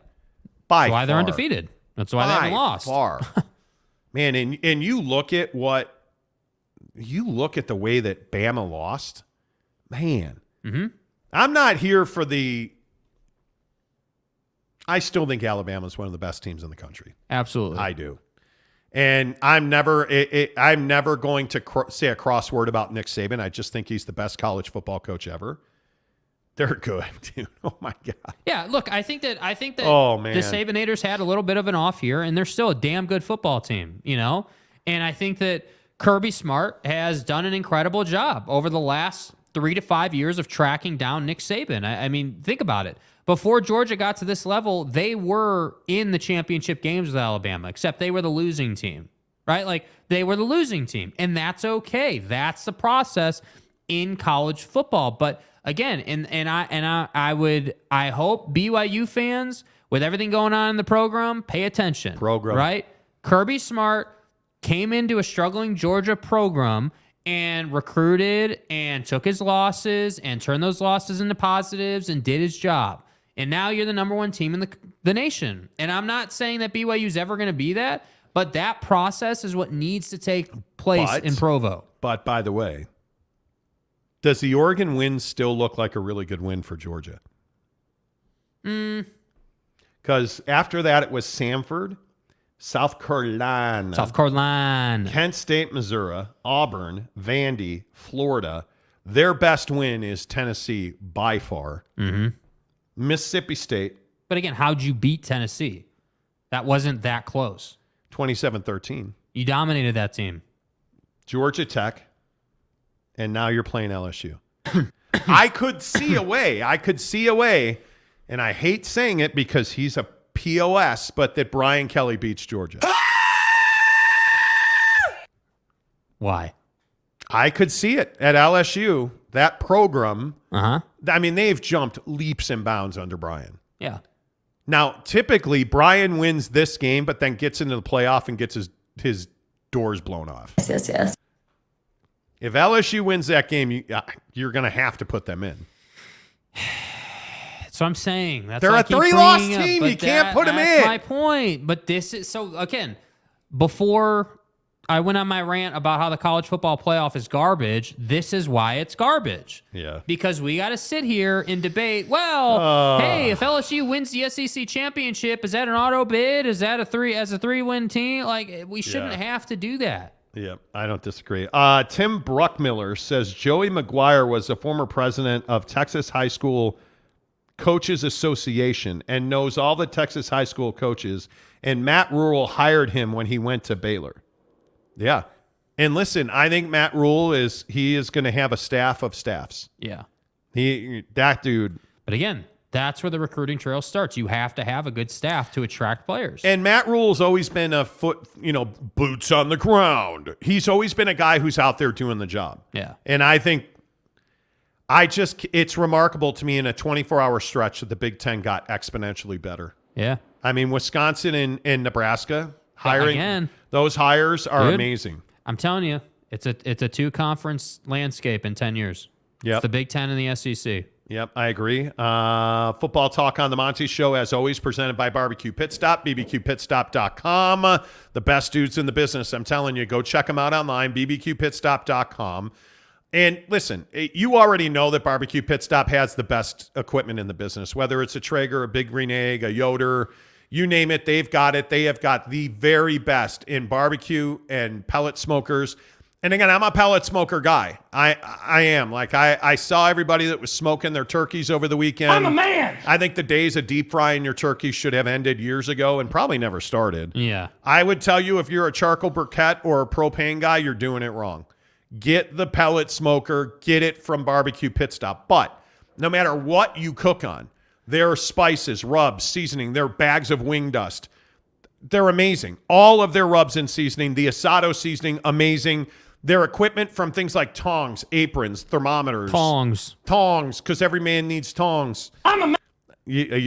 [SPEAKER 1] By
[SPEAKER 2] That's why
[SPEAKER 1] far.
[SPEAKER 2] they're undefeated. That's why they haven't lost.
[SPEAKER 1] Far. Man, and you look at the way that Bama lost, man.
[SPEAKER 2] Mm-hmm.
[SPEAKER 1] I'm not here for I still think Alabama is one of the best teams in the country.
[SPEAKER 2] Absolutely.
[SPEAKER 1] I do. And I'm never going to say a cross word about Nick Saban. I just think he's the best college football coach ever. They're good, dude. Oh my God.
[SPEAKER 2] Yeah, look, I think that
[SPEAKER 1] oh, man.
[SPEAKER 2] the Sabanators had a little bit of an off year, and they're still a damn good football team, And I think that Kirby Smart has done an incredible job over the last 3 to 5 years of tracking down Nick Saban. I mean, think about it. Before Georgia got to this level, they were in the championship games with Alabama, except they were the losing team, right? Like, they were the losing team, and that's okay. That's the process in college football. But again, I hope BYU fans, with everything going on in the program, pay attention. Right? Kirby Smart came into a struggling Georgia program and recruited and took his losses and turned those losses into positives and did his job. and now you're the number one team in the nation. And I'm not saying that BYU's ever going to be that, but that process is what needs to take place in Provo.
[SPEAKER 1] But by the way, does the Oregon win still look like a really good win for Georgia? Because after that, it was Samford, South Carolina, Kent State, Missouri, Auburn, Vandy, Florida. Their best win is Tennessee by far. Mississippi State.
[SPEAKER 2] But again, how'd you beat Tennessee? That wasn't that close.
[SPEAKER 1] 27-13.
[SPEAKER 2] You dominated that team.
[SPEAKER 1] Georgia Tech. And now you're playing LSU. I could see a way. And I hate saying it because he's a POS, but that Brian Kelly beats Georgia.
[SPEAKER 2] Why?
[SPEAKER 1] I could see it at LSU. That program,
[SPEAKER 2] I
[SPEAKER 1] mean, they've jumped leaps and bounds under Brian.
[SPEAKER 2] Yeah.
[SPEAKER 1] Now, typically, Brian wins this game, but then gets into the playoff and gets his doors blown off.
[SPEAKER 5] Yes.
[SPEAKER 1] If LSU wins that game, you're going to have to put them in.
[SPEAKER 2] So I'm saying
[SPEAKER 1] they're a 3-loss team. You can't put them in.
[SPEAKER 2] That's my point. But this is so again. Before I went on my rant about how the college football playoff is garbage, this is why it's garbage.
[SPEAKER 1] Yeah.
[SPEAKER 2] Because we got to sit here and debate. Well, hey, if LSU wins the SEC championship, is that an auto bid? Is that a 3-win team? Like we shouldn't have to do that.
[SPEAKER 1] Yeah, I don't disagree. Tim Bruckmiller says Joey McGuire was a former president of Texas High School Coaches Association and knows all the Texas high school coaches, and Matt Rule hired him when he went to Baylor. Yeah. And listen, I think Matt Rule is going to have a staff of staffs.
[SPEAKER 2] Yeah.
[SPEAKER 1] That dude.
[SPEAKER 2] But again, that's where the recruiting trail starts. You have to have a good staff to attract players.
[SPEAKER 1] And Matt Rule's always been boots on the ground. He's always been a guy who's out there doing the job.
[SPEAKER 2] Yeah.
[SPEAKER 1] And I think it's remarkable to me in a 24-hour stretch that the Big Ten got exponentially better.
[SPEAKER 2] Yeah.
[SPEAKER 1] I mean, Wisconsin and Nebraska hiring,
[SPEAKER 2] again,
[SPEAKER 1] those hires are amazing.
[SPEAKER 2] I'm telling you, it's a 2-conference landscape in 10 years.
[SPEAKER 1] Yep.
[SPEAKER 2] It's the Big Ten and the SEC.
[SPEAKER 1] Yep, I agree. Football talk on the Monty Show, as always, presented by Barbecue Pit Stop, bbqpitstop.com. The best dudes in the business. I'm telling you, go check them out online, bbqpitstop.com. And listen, you already know that Barbecue Pit Stop has the best equipment in the business, whether it's a Traeger, a Big Green Egg, a Yoder, you name it, they've got it. They have got the very best in barbecue and pellet smokers. And again, I'm a pellet smoker guy. I am. Like, I saw everybody that was smoking their turkeys over the weekend.
[SPEAKER 8] I'm a man.
[SPEAKER 1] I think the days of deep frying your turkey should have ended years ago and probably never started.
[SPEAKER 2] Yeah.
[SPEAKER 1] I would tell you, if you're a charcoal briquette or a propane guy, you're doing it wrong. Get the pellet smoker. Get it from Barbecue Pit Stop. But no matter what you cook on, their spices, rubs, seasoning, their bags of wing dust, they're amazing. All of their rubs and seasoning, the Asado seasoning, amazing. Their equipment, from things like tongs, aprons, thermometers.
[SPEAKER 2] Tongs,
[SPEAKER 1] because every man needs tongs.
[SPEAKER 8] I'm a man.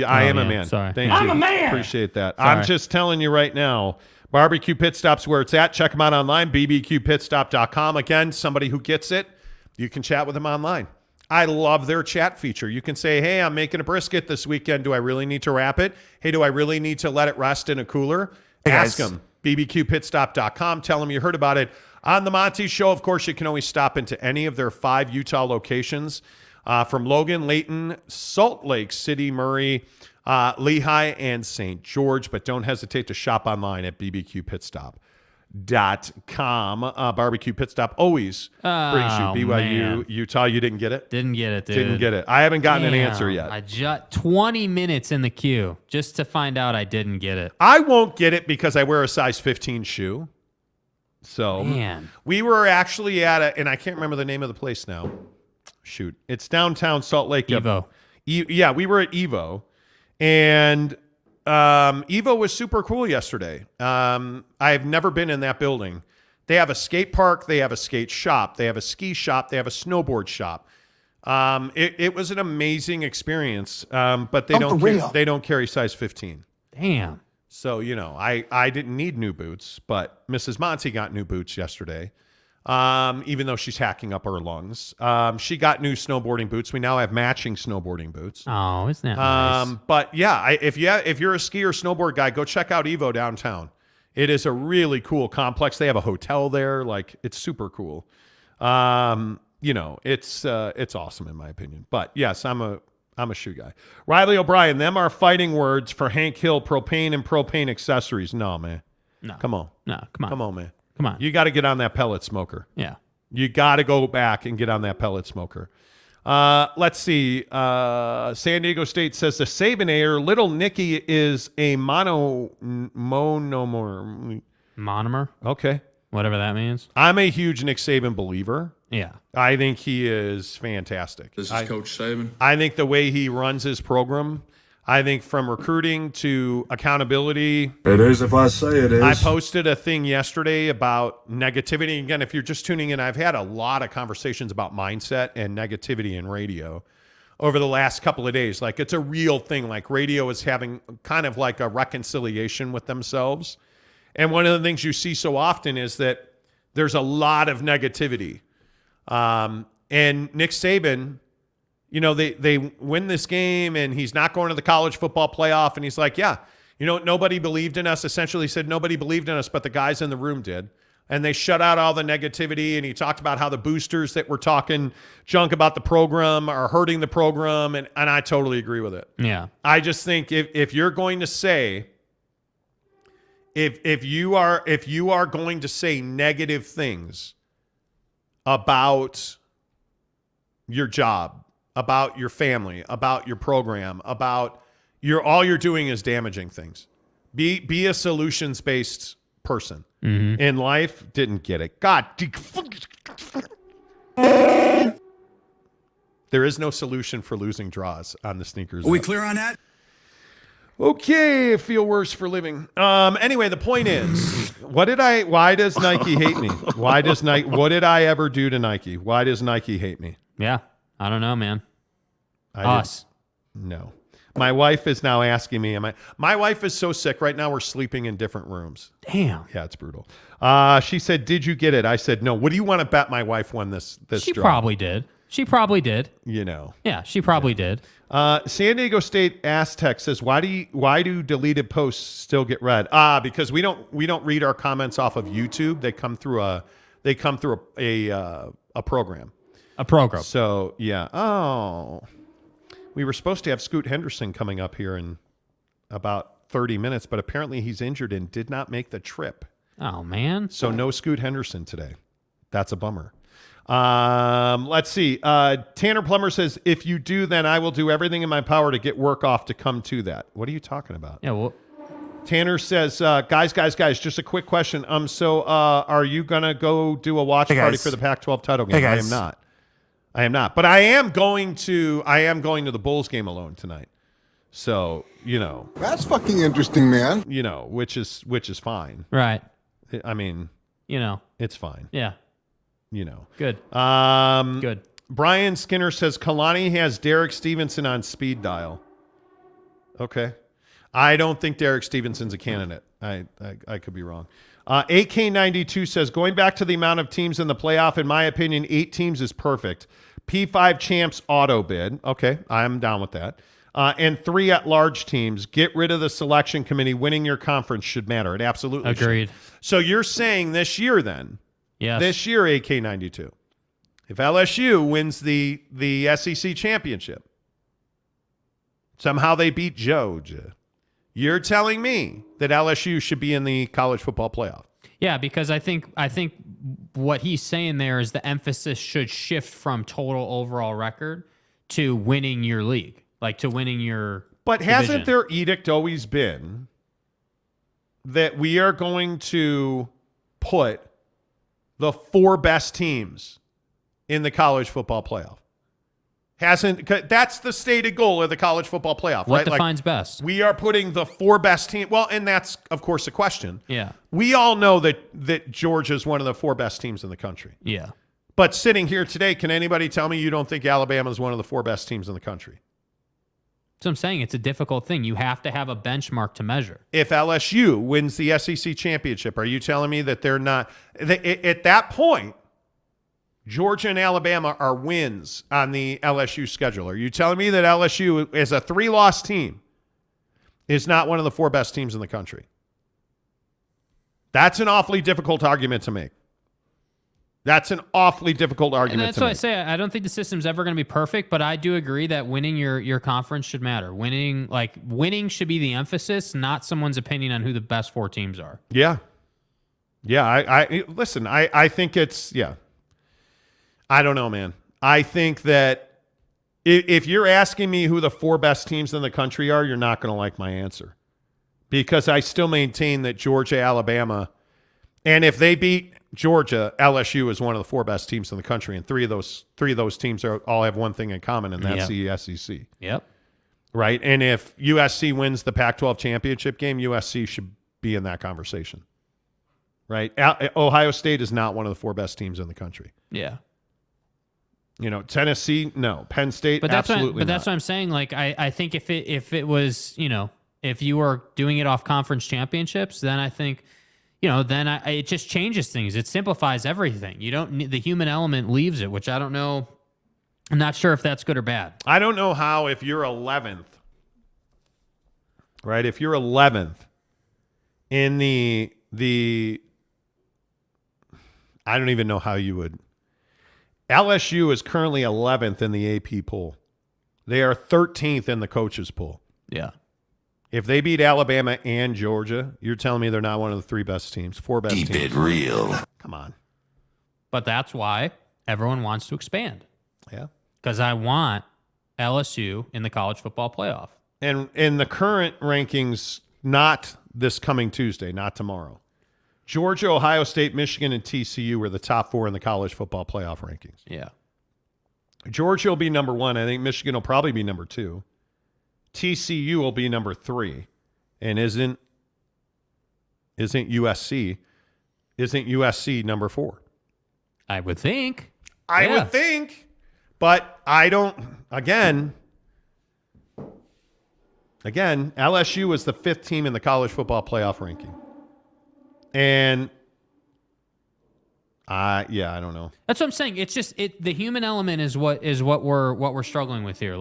[SPEAKER 1] I am a man.
[SPEAKER 2] Sorry.
[SPEAKER 1] Thank you.
[SPEAKER 8] I'm a man.
[SPEAKER 1] Appreciate that.
[SPEAKER 2] Sorry.
[SPEAKER 1] I'm just telling you right now, Barbecue Pit Stop's where it's at. Check them out online, bbqpitstop.com. Again, somebody who gets it, you can chat with them online. I love their chat feature. You can say, hey, I'm making a brisket this weekend. Do I really need to wrap it? Hey, do I really need to let it rest in a cooler? Ask them. bbqpitstop.com. Tell them you heard about it on the Monty Show. Of course, you can always stop into any of their 5 Utah locations, from Logan, Layton, Salt Lake City, Murray, Lehigh, and St. George. But don't hesitate to shop online at bbqpitstop.com. Barbecue Pit Stop always brings you BYU,
[SPEAKER 2] man.
[SPEAKER 1] Utah. You didn't get it?
[SPEAKER 2] Didn't get it, dude.
[SPEAKER 1] Didn't get it. I haven't gotten an answer yet.
[SPEAKER 2] I just 20 minutes in the queue just to find out I didn't get it.
[SPEAKER 1] I won't get it because I wear a size 15 shoe. So
[SPEAKER 2] Man.
[SPEAKER 1] we were actually at and I can't remember the name of the place now. Shoot. It's downtown Salt Lake.
[SPEAKER 2] Evo.
[SPEAKER 1] Yeah, we were at Evo. And Evo was super cool yesterday. I have never been in that building. They have a skate park. They have a skate shop. They have a ski shop. They have a snowboard shop. It was an amazing experience, but they don't carry size 15.
[SPEAKER 2] Damn.
[SPEAKER 1] So, I didn't need new boots, but Mrs. Monty got new boots yesterday. even though she's hacking up her lungs. She got new snowboarding boots. We now have matching snowboarding boots.
[SPEAKER 2] Oh, isn't that nice?
[SPEAKER 1] But yeah, if you're a ski or snowboard guy, go check out Evo downtown. It is a really cool complex. They have a hotel there. Like, it's super cool. It's awesome in my opinion. But yes, I'm a shoe guy. Riley O'Brien, them are fighting words for Hank Hill propane and propane accessories. No, man.
[SPEAKER 2] No.
[SPEAKER 1] Come on.
[SPEAKER 2] No, come on.
[SPEAKER 1] Come on, man.
[SPEAKER 2] Come on.
[SPEAKER 1] You got to get on that pellet smoker.
[SPEAKER 2] Yeah.
[SPEAKER 1] You got to go back and get on that pellet smoker. Let's see. San Diego State says the Saban Little Nicky is a monomer.
[SPEAKER 2] Monomer?
[SPEAKER 1] Okay.
[SPEAKER 2] Whatever that means.
[SPEAKER 1] I'm a huge Nick Saban believer.
[SPEAKER 2] Yeah.
[SPEAKER 1] I think he is fantastic.
[SPEAKER 9] This is Coach Saban.
[SPEAKER 1] I think the way he runs his program, I think from recruiting to accountability.
[SPEAKER 10] It is if I say it is.
[SPEAKER 1] I posted a thing yesterday about negativity. Again, if you're just tuning in, I've had a lot of conversations about mindset and negativity in radio over the last couple of days. Like, it's a real thing. Like, radio is having kind of like a reconciliation with themselves. And one of the things you see so often is that there's a lot of negativity. And Nick Saban, they win this game and he's not going to the college football playoff. And he's like, yeah, nobody believed in us. Essentially said nobody believed in us, but the guys in the room did. And they shut out all the negativity. And he talked about how the boosters that were talking junk about the program are hurting the program. And I totally agree with it.
[SPEAKER 2] Yeah.
[SPEAKER 1] I just think if you're going to say, if you are going to say negative things about your job, about your family, about your program, about all you're doing is damaging things. Be a solutions-based person.
[SPEAKER 2] Mm-hmm.
[SPEAKER 1] In life, didn't get it. God. There is no solution for losing draws on the sneakers.
[SPEAKER 7] Are we clear on that?
[SPEAKER 1] Okay, feel worse for living. Anyway, the point is, why does Nike hate me? What did I ever do to Nike? Why does Nike hate me?
[SPEAKER 2] Yeah. I don't know, man. Us.
[SPEAKER 1] No. My wife is now asking me, my wife is so sick right now, we're sleeping in different rooms.
[SPEAKER 2] Damn.
[SPEAKER 1] Yeah, it's brutal. She said, did you get it? I said, no. What do you want to bet my wife won this
[SPEAKER 2] She
[SPEAKER 1] draw?
[SPEAKER 2] probably did. She probably did.
[SPEAKER 1] Yeah,
[SPEAKER 2] she probably did.
[SPEAKER 1] San Diego State Aztec says, why do deleted posts still get read? Because we don't read our comments off of YouTube. They come through a program.
[SPEAKER 2] A program.
[SPEAKER 1] So yeah. Oh, we were supposed to have Scoot Henderson coming up here in about 30 minutes, but apparently he's injured and did not make the trip.
[SPEAKER 2] Oh man.
[SPEAKER 1] So no Scoot Henderson today. That's a bummer. Let's see. Tanner Plummer says, if you do, then I will do everything in my power to get work off to come to that. What are you talking about?
[SPEAKER 2] Yeah, well,
[SPEAKER 1] Tanner says, guys, just a quick question. Are you going to go do a watch party for the Pac-12 title game? I am not. But I am going to the Bulls game alone tonight. So,
[SPEAKER 10] That's fucking interesting, man.
[SPEAKER 1] Which is fine.
[SPEAKER 2] right.
[SPEAKER 1] I mean, it's fine.
[SPEAKER 2] Yeah. Good.
[SPEAKER 1] Good. Brian Skinner says Kalani has Derek Stevenson on speed dial. Okay. I don't think Derek Stevenson's a candidate. I could be wrong. AK92 says, going back to the amount of teams in the playoff, in my opinion, 8 teams is perfect. P5 champs auto bid. Okay, I'm down with that. And 3 at-large teams. Get rid of the selection committee. Winning your conference should matter. It absolutely
[SPEAKER 2] Agreed.
[SPEAKER 1] should. So you're saying this year then,
[SPEAKER 2] yes.
[SPEAKER 1] this year, AK92, if LSU wins the SEC championship, somehow they beat Georgia, you're telling me that LSU should be in the college football playoff?
[SPEAKER 2] Yeah, because I think what he's saying there is the emphasis should shift from total overall record to winning your league, like to winning your
[SPEAKER 1] But
[SPEAKER 2] division.
[SPEAKER 1] hasn't their edict always been that we are going to put the 4 best teams in the college football playoff? That's the stated goal of the college football playoff,
[SPEAKER 2] What
[SPEAKER 1] right?
[SPEAKER 2] defines best?
[SPEAKER 1] We are putting the 4 best teams. Well, and that's, of course, the question.
[SPEAKER 2] Yeah.
[SPEAKER 1] We all know that Georgia is one of the 4 best teams in the country.
[SPEAKER 2] Yeah.
[SPEAKER 1] But sitting here today, can anybody tell me you don't think Alabama is one of the 4 best teams in the country?
[SPEAKER 2] So I'm saying it's a difficult thing. You have to have a benchmark to measure.
[SPEAKER 1] If LSU wins the SEC championship, are you telling me that they're not? At that point, Georgia and Alabama are wins on the LSU schedule. Are you telling me that LSU, as a 3-loss team, is not one of the 4 best teams in the country? That's an awfully difficult argument to make. That's an awfully difficult argument to make.
[SPEAKER 2] And that's why I say I don't think the system's ever going to be perfect, but I do agree that winning your conference should matter. Winning should be the emphasis, not someone's opinion on who the best 4 teams are.
[SPEAKER 1] Yeah. Yeah, I think it's, yeah. I don't know, man. I think that if you're asking me who the 4 best teams in the country are, you're not going to like my answer. Because I still maintain that Georgia, Alabama, and if they beat Georgia, LSU is one of the 4 best teams in the country, and three of those teams all have one thing in common, and that's the SEC.
[SPEAKER 2] Yep.
[SPEAKER 1] Right? And if USC wins the Pac-12 championship game, USC should be in that conversation. Right? Ohio State is not one of the 4 best teams in the country.
[SPEAKER 2] Yeah.
[SPEAKER 1] Tennessee, no. Penn State, absolutely not.
[SPEAKER 2] That's what I'm saying. I think if it was, if you were doing it off conference championships, then I think, it just changes things. It simplifies everything. You don't need, the human element leaves it, which I don't know. I'm not sure if that's good or bad.
[SPEAKER 1] I don't know how, if you're 11th, right? If you're 11th in the I don't even know how you would. LSU is currently 11th in the AP poll. They are 13th in the coaches poll.
[SPEAKER 2] Yeah.
[SPEAKER 1] If they beat Alabama and Georgia, you're telling me they're not one of the 3 best teams, 4 best teams.
[SPEAKER 7] Keep it real.
[SPEAKER 1] Come on.
[SPEAKER 2] But that's why everyone wants to expand.
[SPEAKER 1] Yeah.
[SPEAKER 2] Because I want LSU in the college football playoff.
[SPEAKER 1] And in the current rankings, not this coming Tuesday, not tomorrow, Georgia, Ohio State, Michigan, and TCU were the top 4 in the college football playoff rankings.
[SPEAKER 2] Yeah.
[SPEAKER 1] Georgia will be number 1. I think Michigan will probably be number 2. TCU will be number 3. And isn't USC number 4?
[SPEAKER 2] I would think.
[SPEAKER 1] I would think. But I don't, again, LSU is the 5th team in the college football playoff ranking. And I don't know.
[SPEAKER 2] That's what I'm saying. It's just the human element is what we're struggling with here.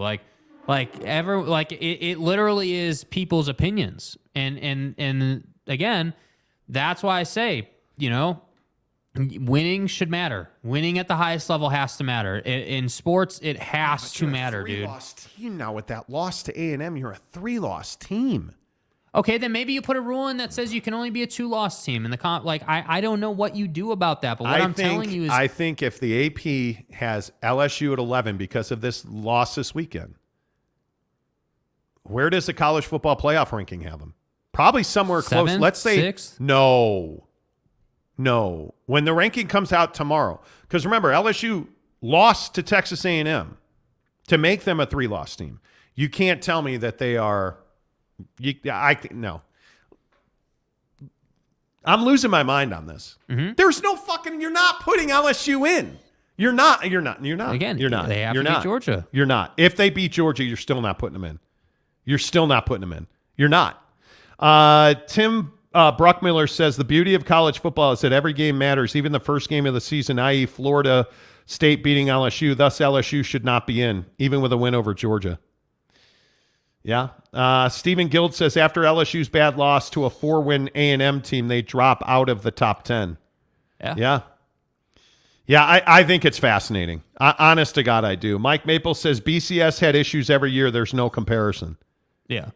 [SPEAKER 2] It literally is people's opinions. And again, that's why I say, winning should matter. Winning at the highest level has to matter. In sports, it has to matter, dude. You're a 3-loss
[SPEAKER 1] team now. With that loss to A&M, you're a 3-loss team.
[SPEAKER 2] Okay, then maybe you put a rule in that says you can only be a 2-loss team in the I don't know what you do about that, but I'm telling you is
[SPEAKER 1] I think if the AP has LSU at 11 because of this loss this weekend, where does the college football playoff ranking have them? Probably somewhere close.
[SPEAKER 2] 7th,
[SPEAKER 1] Let's say
[SPEAKER 2] 6th?
[SPEAKER 1] No. When the ranking comes out tomorrow, because remember LSU lost to Texas A&M to make them a 3-loss team. You can't tell me that they are. No. I'm losing my mind on this.
[SPEAKER 2] Mm-hmm.
[SPEAKER 1] There's no fucking. You're not putting LSU in. You're not.
[SPEAKER 2] Again,
[SPEAKER 1] you're not.
[SPEAKER 2] They have
[SPEAKER 1] you're
[SPEAKER 2] to
[SPEAKER 1] not.
[SPEAKER 2] beat Georgia.
[SPEAKER 1] You're not. If they beat Georgia, you're still not putting them in. You're not. Tim Bruckmiller says the beauty of college football is that every game matters, even the first game of the season, i.e. Florida State beating LSU. Thus, LSU should not be in, even with a win over Georgia. Yeah. Stephen Guild says after LSU's bad loss to a 4-win A&M team, they drop out of the top 10. Yeah. I think it's fascinating. Honest to God, I do. Mike Maple says BCS had issues every year. There's no comparison.
[SPEAKER 2] Yeah.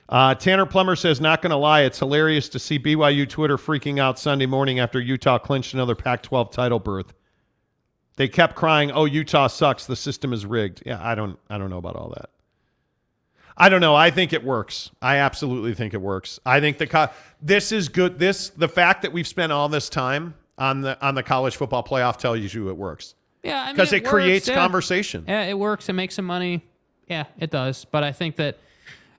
[SPEAKER 1] Tanner Plummer says, not going to lie, it's hilarious to see BYU Twitter freaking out Sunday morning after Utah clinched another Pac-12 title berth. They kept crying, "Oh, Utah sucks. The system is rigged." Yeah, I don't know about all that. I don't know. I think it works. I absolutely think it works. I think this is good. The fact that we've spent all this time on the college football playoff tells you it works.
[SPEAKER 2] Yeah,
[SPEAKER 1] because it creates
[SPEAKER 2] works,
[SPEAKER 1] conversation.
[SPEAKER 2] Yeah, it works. It makes some money. Yeah, it does. But I think that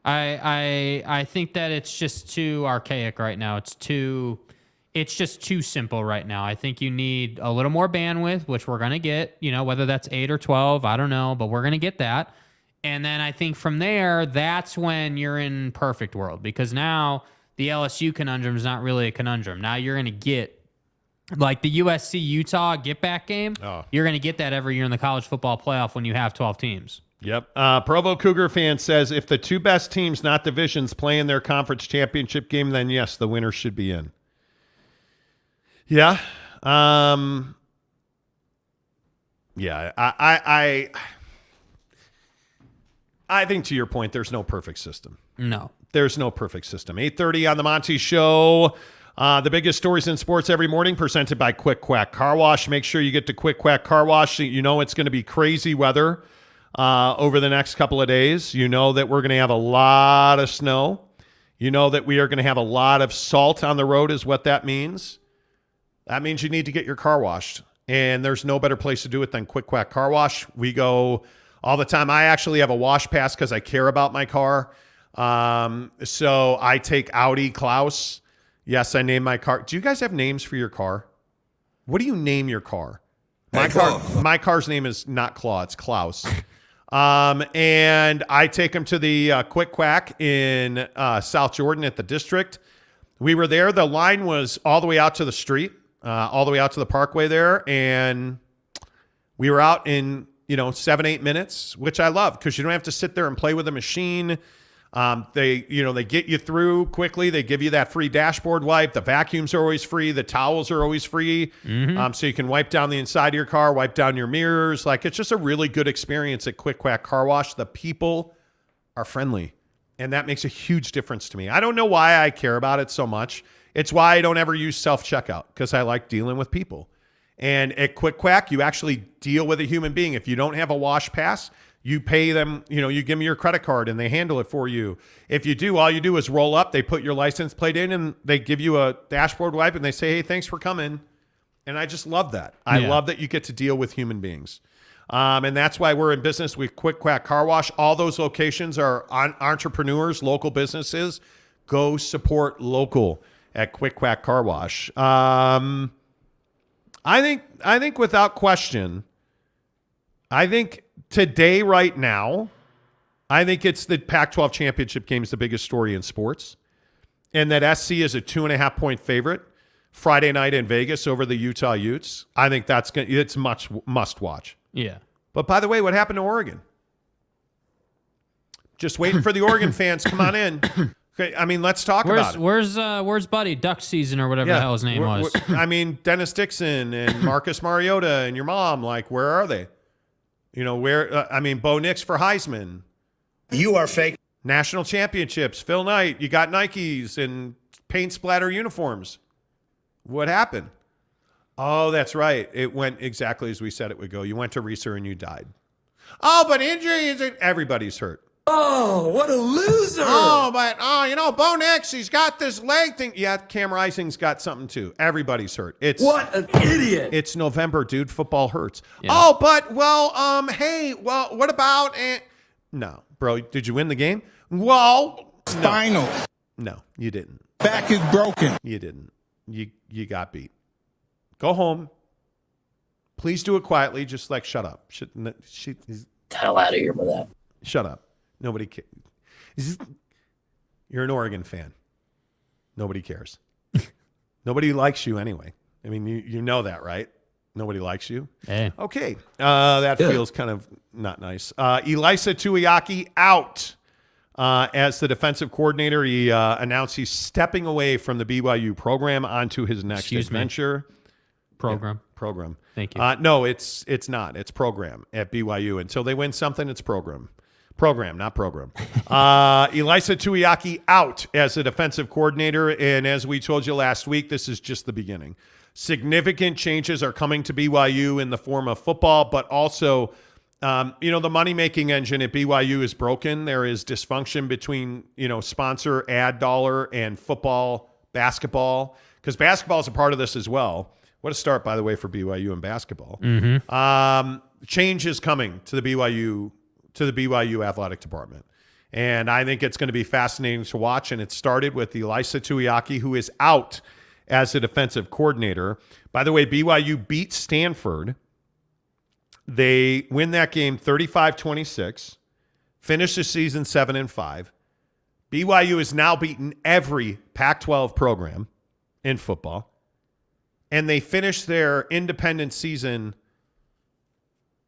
[SPEAKER 2] I think that it's just too archaic right now. It's just too simple right now. I think you need a little more bandwidth, which we're gonna get. Whether that's 8 or 12, I don't know, but we're gonna get that. And then I think from there, that's when you're in perfect world, because now the LSU conundrum is not really a conundrum. Now you're going to get Like the USC Utah get back game,
[SPEAKER 1] Oh.
[SPEAKER 2] you're going to get that every year in the college football playoff when you have 12 teams.
[SPEAKER 1] Yep. Provo Cougar fan says if the two best teams, not divisions, play in their conference championship game, then yes, the winner should be in. Yeah. Yeah. I think to your point, there's no perfect system.
[SPEAKER 2] No.
[SPEAKER 1] There's no perfect system. 8:30 on the Monty Show. The biggest stories in sports every morning presented by Quack Car Wash. Make sure you get to Quack Car Wash. You know it's going to be crazy weather over the next couple of days. You know that we're going to have a lot of snow. You know that we are going to have a lot of salt on the road is what that means. That means you need to get your car washed. And there's no better place to do it than Quack Car Wash. We go all the time. I actually have a wash pass because I care about my car. So I take Audi Klaus. Yes, I name my car. Do you guys have names for your car? What do you name your car? My car's name is not Claw, it's Klaus. And I take him to the Quack in South Jordan at the district. We were there. The line was all the way out to the street, all the way out to the parkway there. And we were out in, 7-8 minutes, which I love because you don't have to sit there and play with a machine. They get you through quickly. They give you that free dashboard wipe. The vacuums are always free. The towels are always free. So you can wipe down the inside of your car, wipe down your mirrors. Like, it's just a really good experience at Quack Car Wash. The people are friendly, and that makes a huge difference to me. I don't know why I care about it so much. It's why I don't ever use self-checkout, because I like dealing with people. And at Quack, you actually deal with a human being. If you don't have a wash pass, you pay them, you give them your credit card and they handle it for you. If you do, all you do is roll up, they put your license plate in and they give you a dashboard wipe and they say, hey, thanks for coming. And I just love that. I love that you get to deal with human beings. And that's why we're in business with Quack Car Wash. All those locations are entrepreneurs, local businesses. Go support local at Quack Car Wash. I think without question, I think today, right now, I think it's the Pac-12 Championship game is the biggest story in sports. And that SC is a 2.5-point favorite Friday night in Vegas over the Utah Utes. I think it's much must watch.
[SPEAKER 2] Yeah.
[SPEAKER 1] But by the way, what happened to Oregon? Just waiting for the Oregon fans. Come on in. Okay, I mean, let's talk about it.
[SPEAKER 2] Where's Buddy? Duck season or whatever the hell his name was.
[SPEAKER 1] Dennis Dixon and Marcus Mariota and your mom, like, where are they? Bo Nix for Heisman.
[SPEAKER 6] You are fake.
[SPEAKER 1] National championships, Phil Knight. You got Nikes and paint splatter uniforms. What happened? Oh, that's right. It went exactly as we said it would go. You went to Reeser and you died. Oh, but injury isn't. Everybody's hurt.
[SPEAKER 7] Oh, what a loser.
[SPEAKER 1] Bo Nix, he's got this leg thing. Yeah, Cam Rising's got something too. Everybody's hurt.
[SPEAKER 7] What an idiot.
[SPEAKER 1] It's November, dude. Football hurts.
[SPEAKER 2] Yeah.
[SPEAKER 1] Oh, but, what about... No, bro, did you win the game? Well,
[SPEAKER 10] Spinal.
[SPEAKER 1] no, you didn't.
[SPEAKER 10] Back is broken.
[SPEAKER 1] You didn't. You got beat. Go home. Please do it quietly. Just like, shut up.
[SPEAKER 6] The hell out of here with that.
[SPEAKER 1] Shut up. Nobody cares. You're an Oregon fan. Nobody cares. Nobody likes you anyway. I mean, you know that, right? Nobody likes you.
[SPEAKER 2] Hey.
[SPEAKER 1] Okay. That feels kind of not nice. Elisa Tuiaki out as the defensive coordinator. He announced he's stepping away from the BYU program onto his next adventure.
[SPEAKER 2] Program.
[SPEAKER 1] Yeah, program.
[SPEAKER 2] Thank you.
[SPEAKER 1] No, it's not. It's program at BYU. Until they win something, it's program. Program, not program. Elisa Tuiaki out as the defensive coordinator. And as we told you last week, this is just the beginning. Significant changes are coming to BYU in the form of football, but also, the money-making engine at BYU is broken. There is dysfunction between, sponsor, ad dollar, and football, basketball, because basketball is a part of this as well. What a start, by the way, for BYU and basketball.
[SPEAKER 2] Mm-hmm.
[SPEAKER 1] Change is coming to the BYU athletic department. And I think it's going to be fascinating to watch. And it started with Elisa Tuiaki, who is out as the defensive coordinator. By the way, BYU beat Stanford. They win that game 35-26, finish the season 7-5. BYU has now beaten every Pac-12 program in football. and they finished their independent season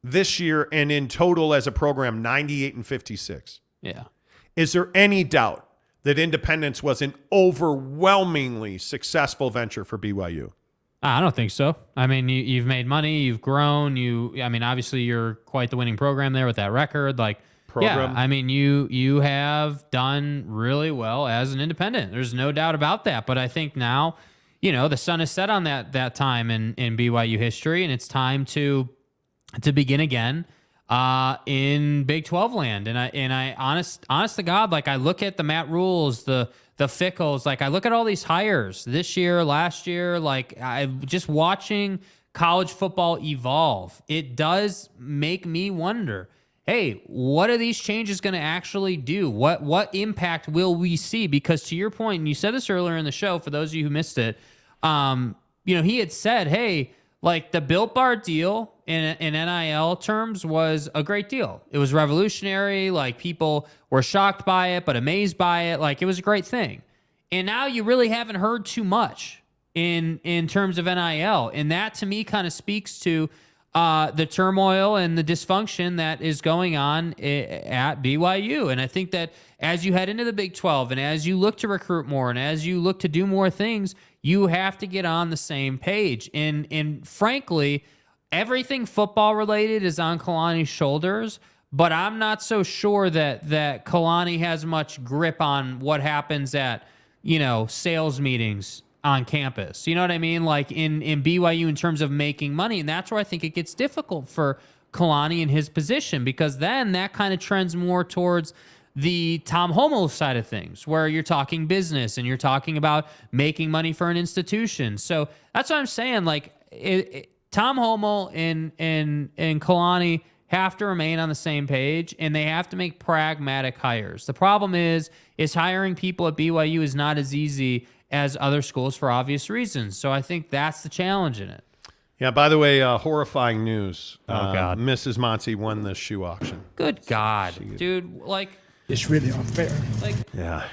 [SPEAKER 1] this year and in total as a program 98-56.
[SPEAKER 2] Yeah.
[SPEAKER 1] Is there any doubt that independence was an overwhelmingly successful venture for BYU?
[SPEAKER 2] I don't think so. I mean, you've made money, you've grown. Obviously, you're quite the winning program there with that record. Yeah, I mean, you have done really well as an independent. There's no doubt about that. But I think now, the sun is set on that time in BYU history, and it's time to begin again in Big 12 land. And I honest to God, I look at the Matt Rules, the Fickles, I look at all these hires this year, last year, I just watching college football evolve. It does make me wonder, hey, what are these changes going to actually do? What impact will we see? Because to your point, and you said this earlier in the show, for those of you who missed it, he had said, hey, the Built Bar deal in NIL terms was a great deal. It was revolutionary. People were shocked by it, but amazed by it. It was a great thing. And now you really haven't heard too much in terms of NIL. And that to me kind of speaks to the turmoil and the dysfunction that is going on at BYU. And I think that as you head into the Big 12 and as you look to recruit more and as you look to do more things, you have to get on the same page. And frankly, everything football related is on Kalani's shoulders, but I'm not so sure that Kalani has much grip on what happens at, sales meetings on campus. You know what I mean? In BYU in terms of making money. And that's where I think it gets difficult for Kalani in his position, because then that kind of trends more towards the Tom Homo side of things, where you're talking business and you're talking about making money for an institution. So that's what I'm saying. Tom Homo and Kalani have to remain on the same page, and they have to make pragmatic hires. The problem is hiring people at BYU is not as easy as other schools for obvious reasons. So I think that's the challenge in it.
[SPEAKER 1] Yeah, by the way, horrifying news.
[SPEAKER 2] Oh, God.
[SPEAKER 1] Mrs. Monty won the shoe auction.
[SPEAKER 2] Good God. Dude,
[SPEAKER 7] It's really unfair.
[SPEAKER 1] Yeah.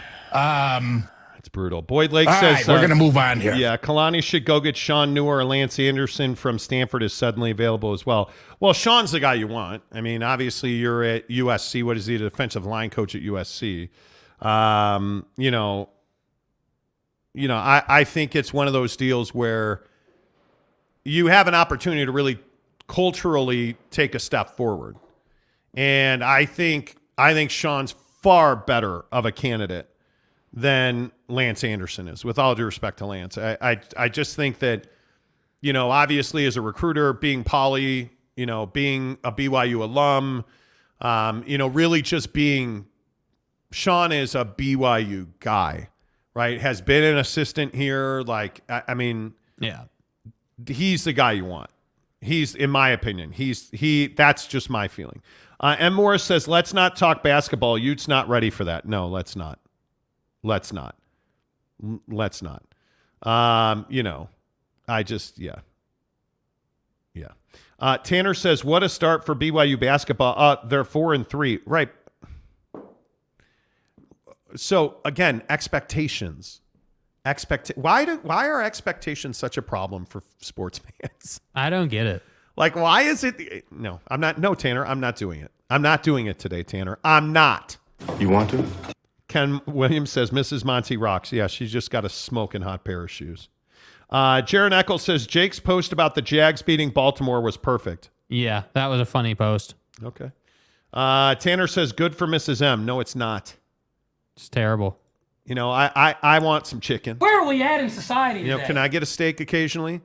[SPEAKER 1] It's brutal. Boyd Lake
[SPEAKER 6] All
[SPEAKER 1] says...
[SPEAKER 6] right, we're going to move on here.
[SPEAKER 1] Yeah, Kalani should go get Sean Newer or Lance Anderson from Stanford is suddenly available as well. Well, Sean's the guy you want. I mean, obviously, you're at USC. What is he, the defensive line coach at USC? I think it's one of those deals where you have an opportunity to really culturally take a step forward. And I think Sean's far better of a candidate than Lance Anderson is, with all due respect to Lance. I just think that, obviously as a recruiter, being Poly, being a BYU alum, really just being, Sean is a BYU guy, right? Has been an assistant here.
[SPEAKER 2] Yeah,
[SPEAKER 1] he's the guy you want. He's, in my opinion, that's just my feeling. M. Morris says, let's not talk basketball. Utes not ready for that. No, let's not. Let's not. Yeah. Tanner says, what a start for BYU basketball. They're 4-3. Right. So again, expectations. Why are expectations such a problem for sports fans?
[SPEAKER 2] I don't get it.
[SPEAKER 1] Why is it? No, I'm not. No, Tanner, I'm not doing it. I'm not doing it today, Tanner. I'm not.
[SPEAKER 10] You want to?
[SPEAKER 1] Ken Williams says, Mrs. Monty rocks. Yeah, she's just got a smoking hot pair of shoes. Jaron Eccles says, Jake's post about the Jags beating Baltimore was perfect.
[SPEAKER 2] Yeah, that was a funny post.
[SPEAKER 1] Okay. Tanner says, good for Mrs. M. No, it's not.
[SPEAKER 2] It's terrible.
[SPEAKER 1] I want some chicken.
[SPEAKER 8] Where are we at in society today?
[SPEAKER 1] Can I get a steak occasionally?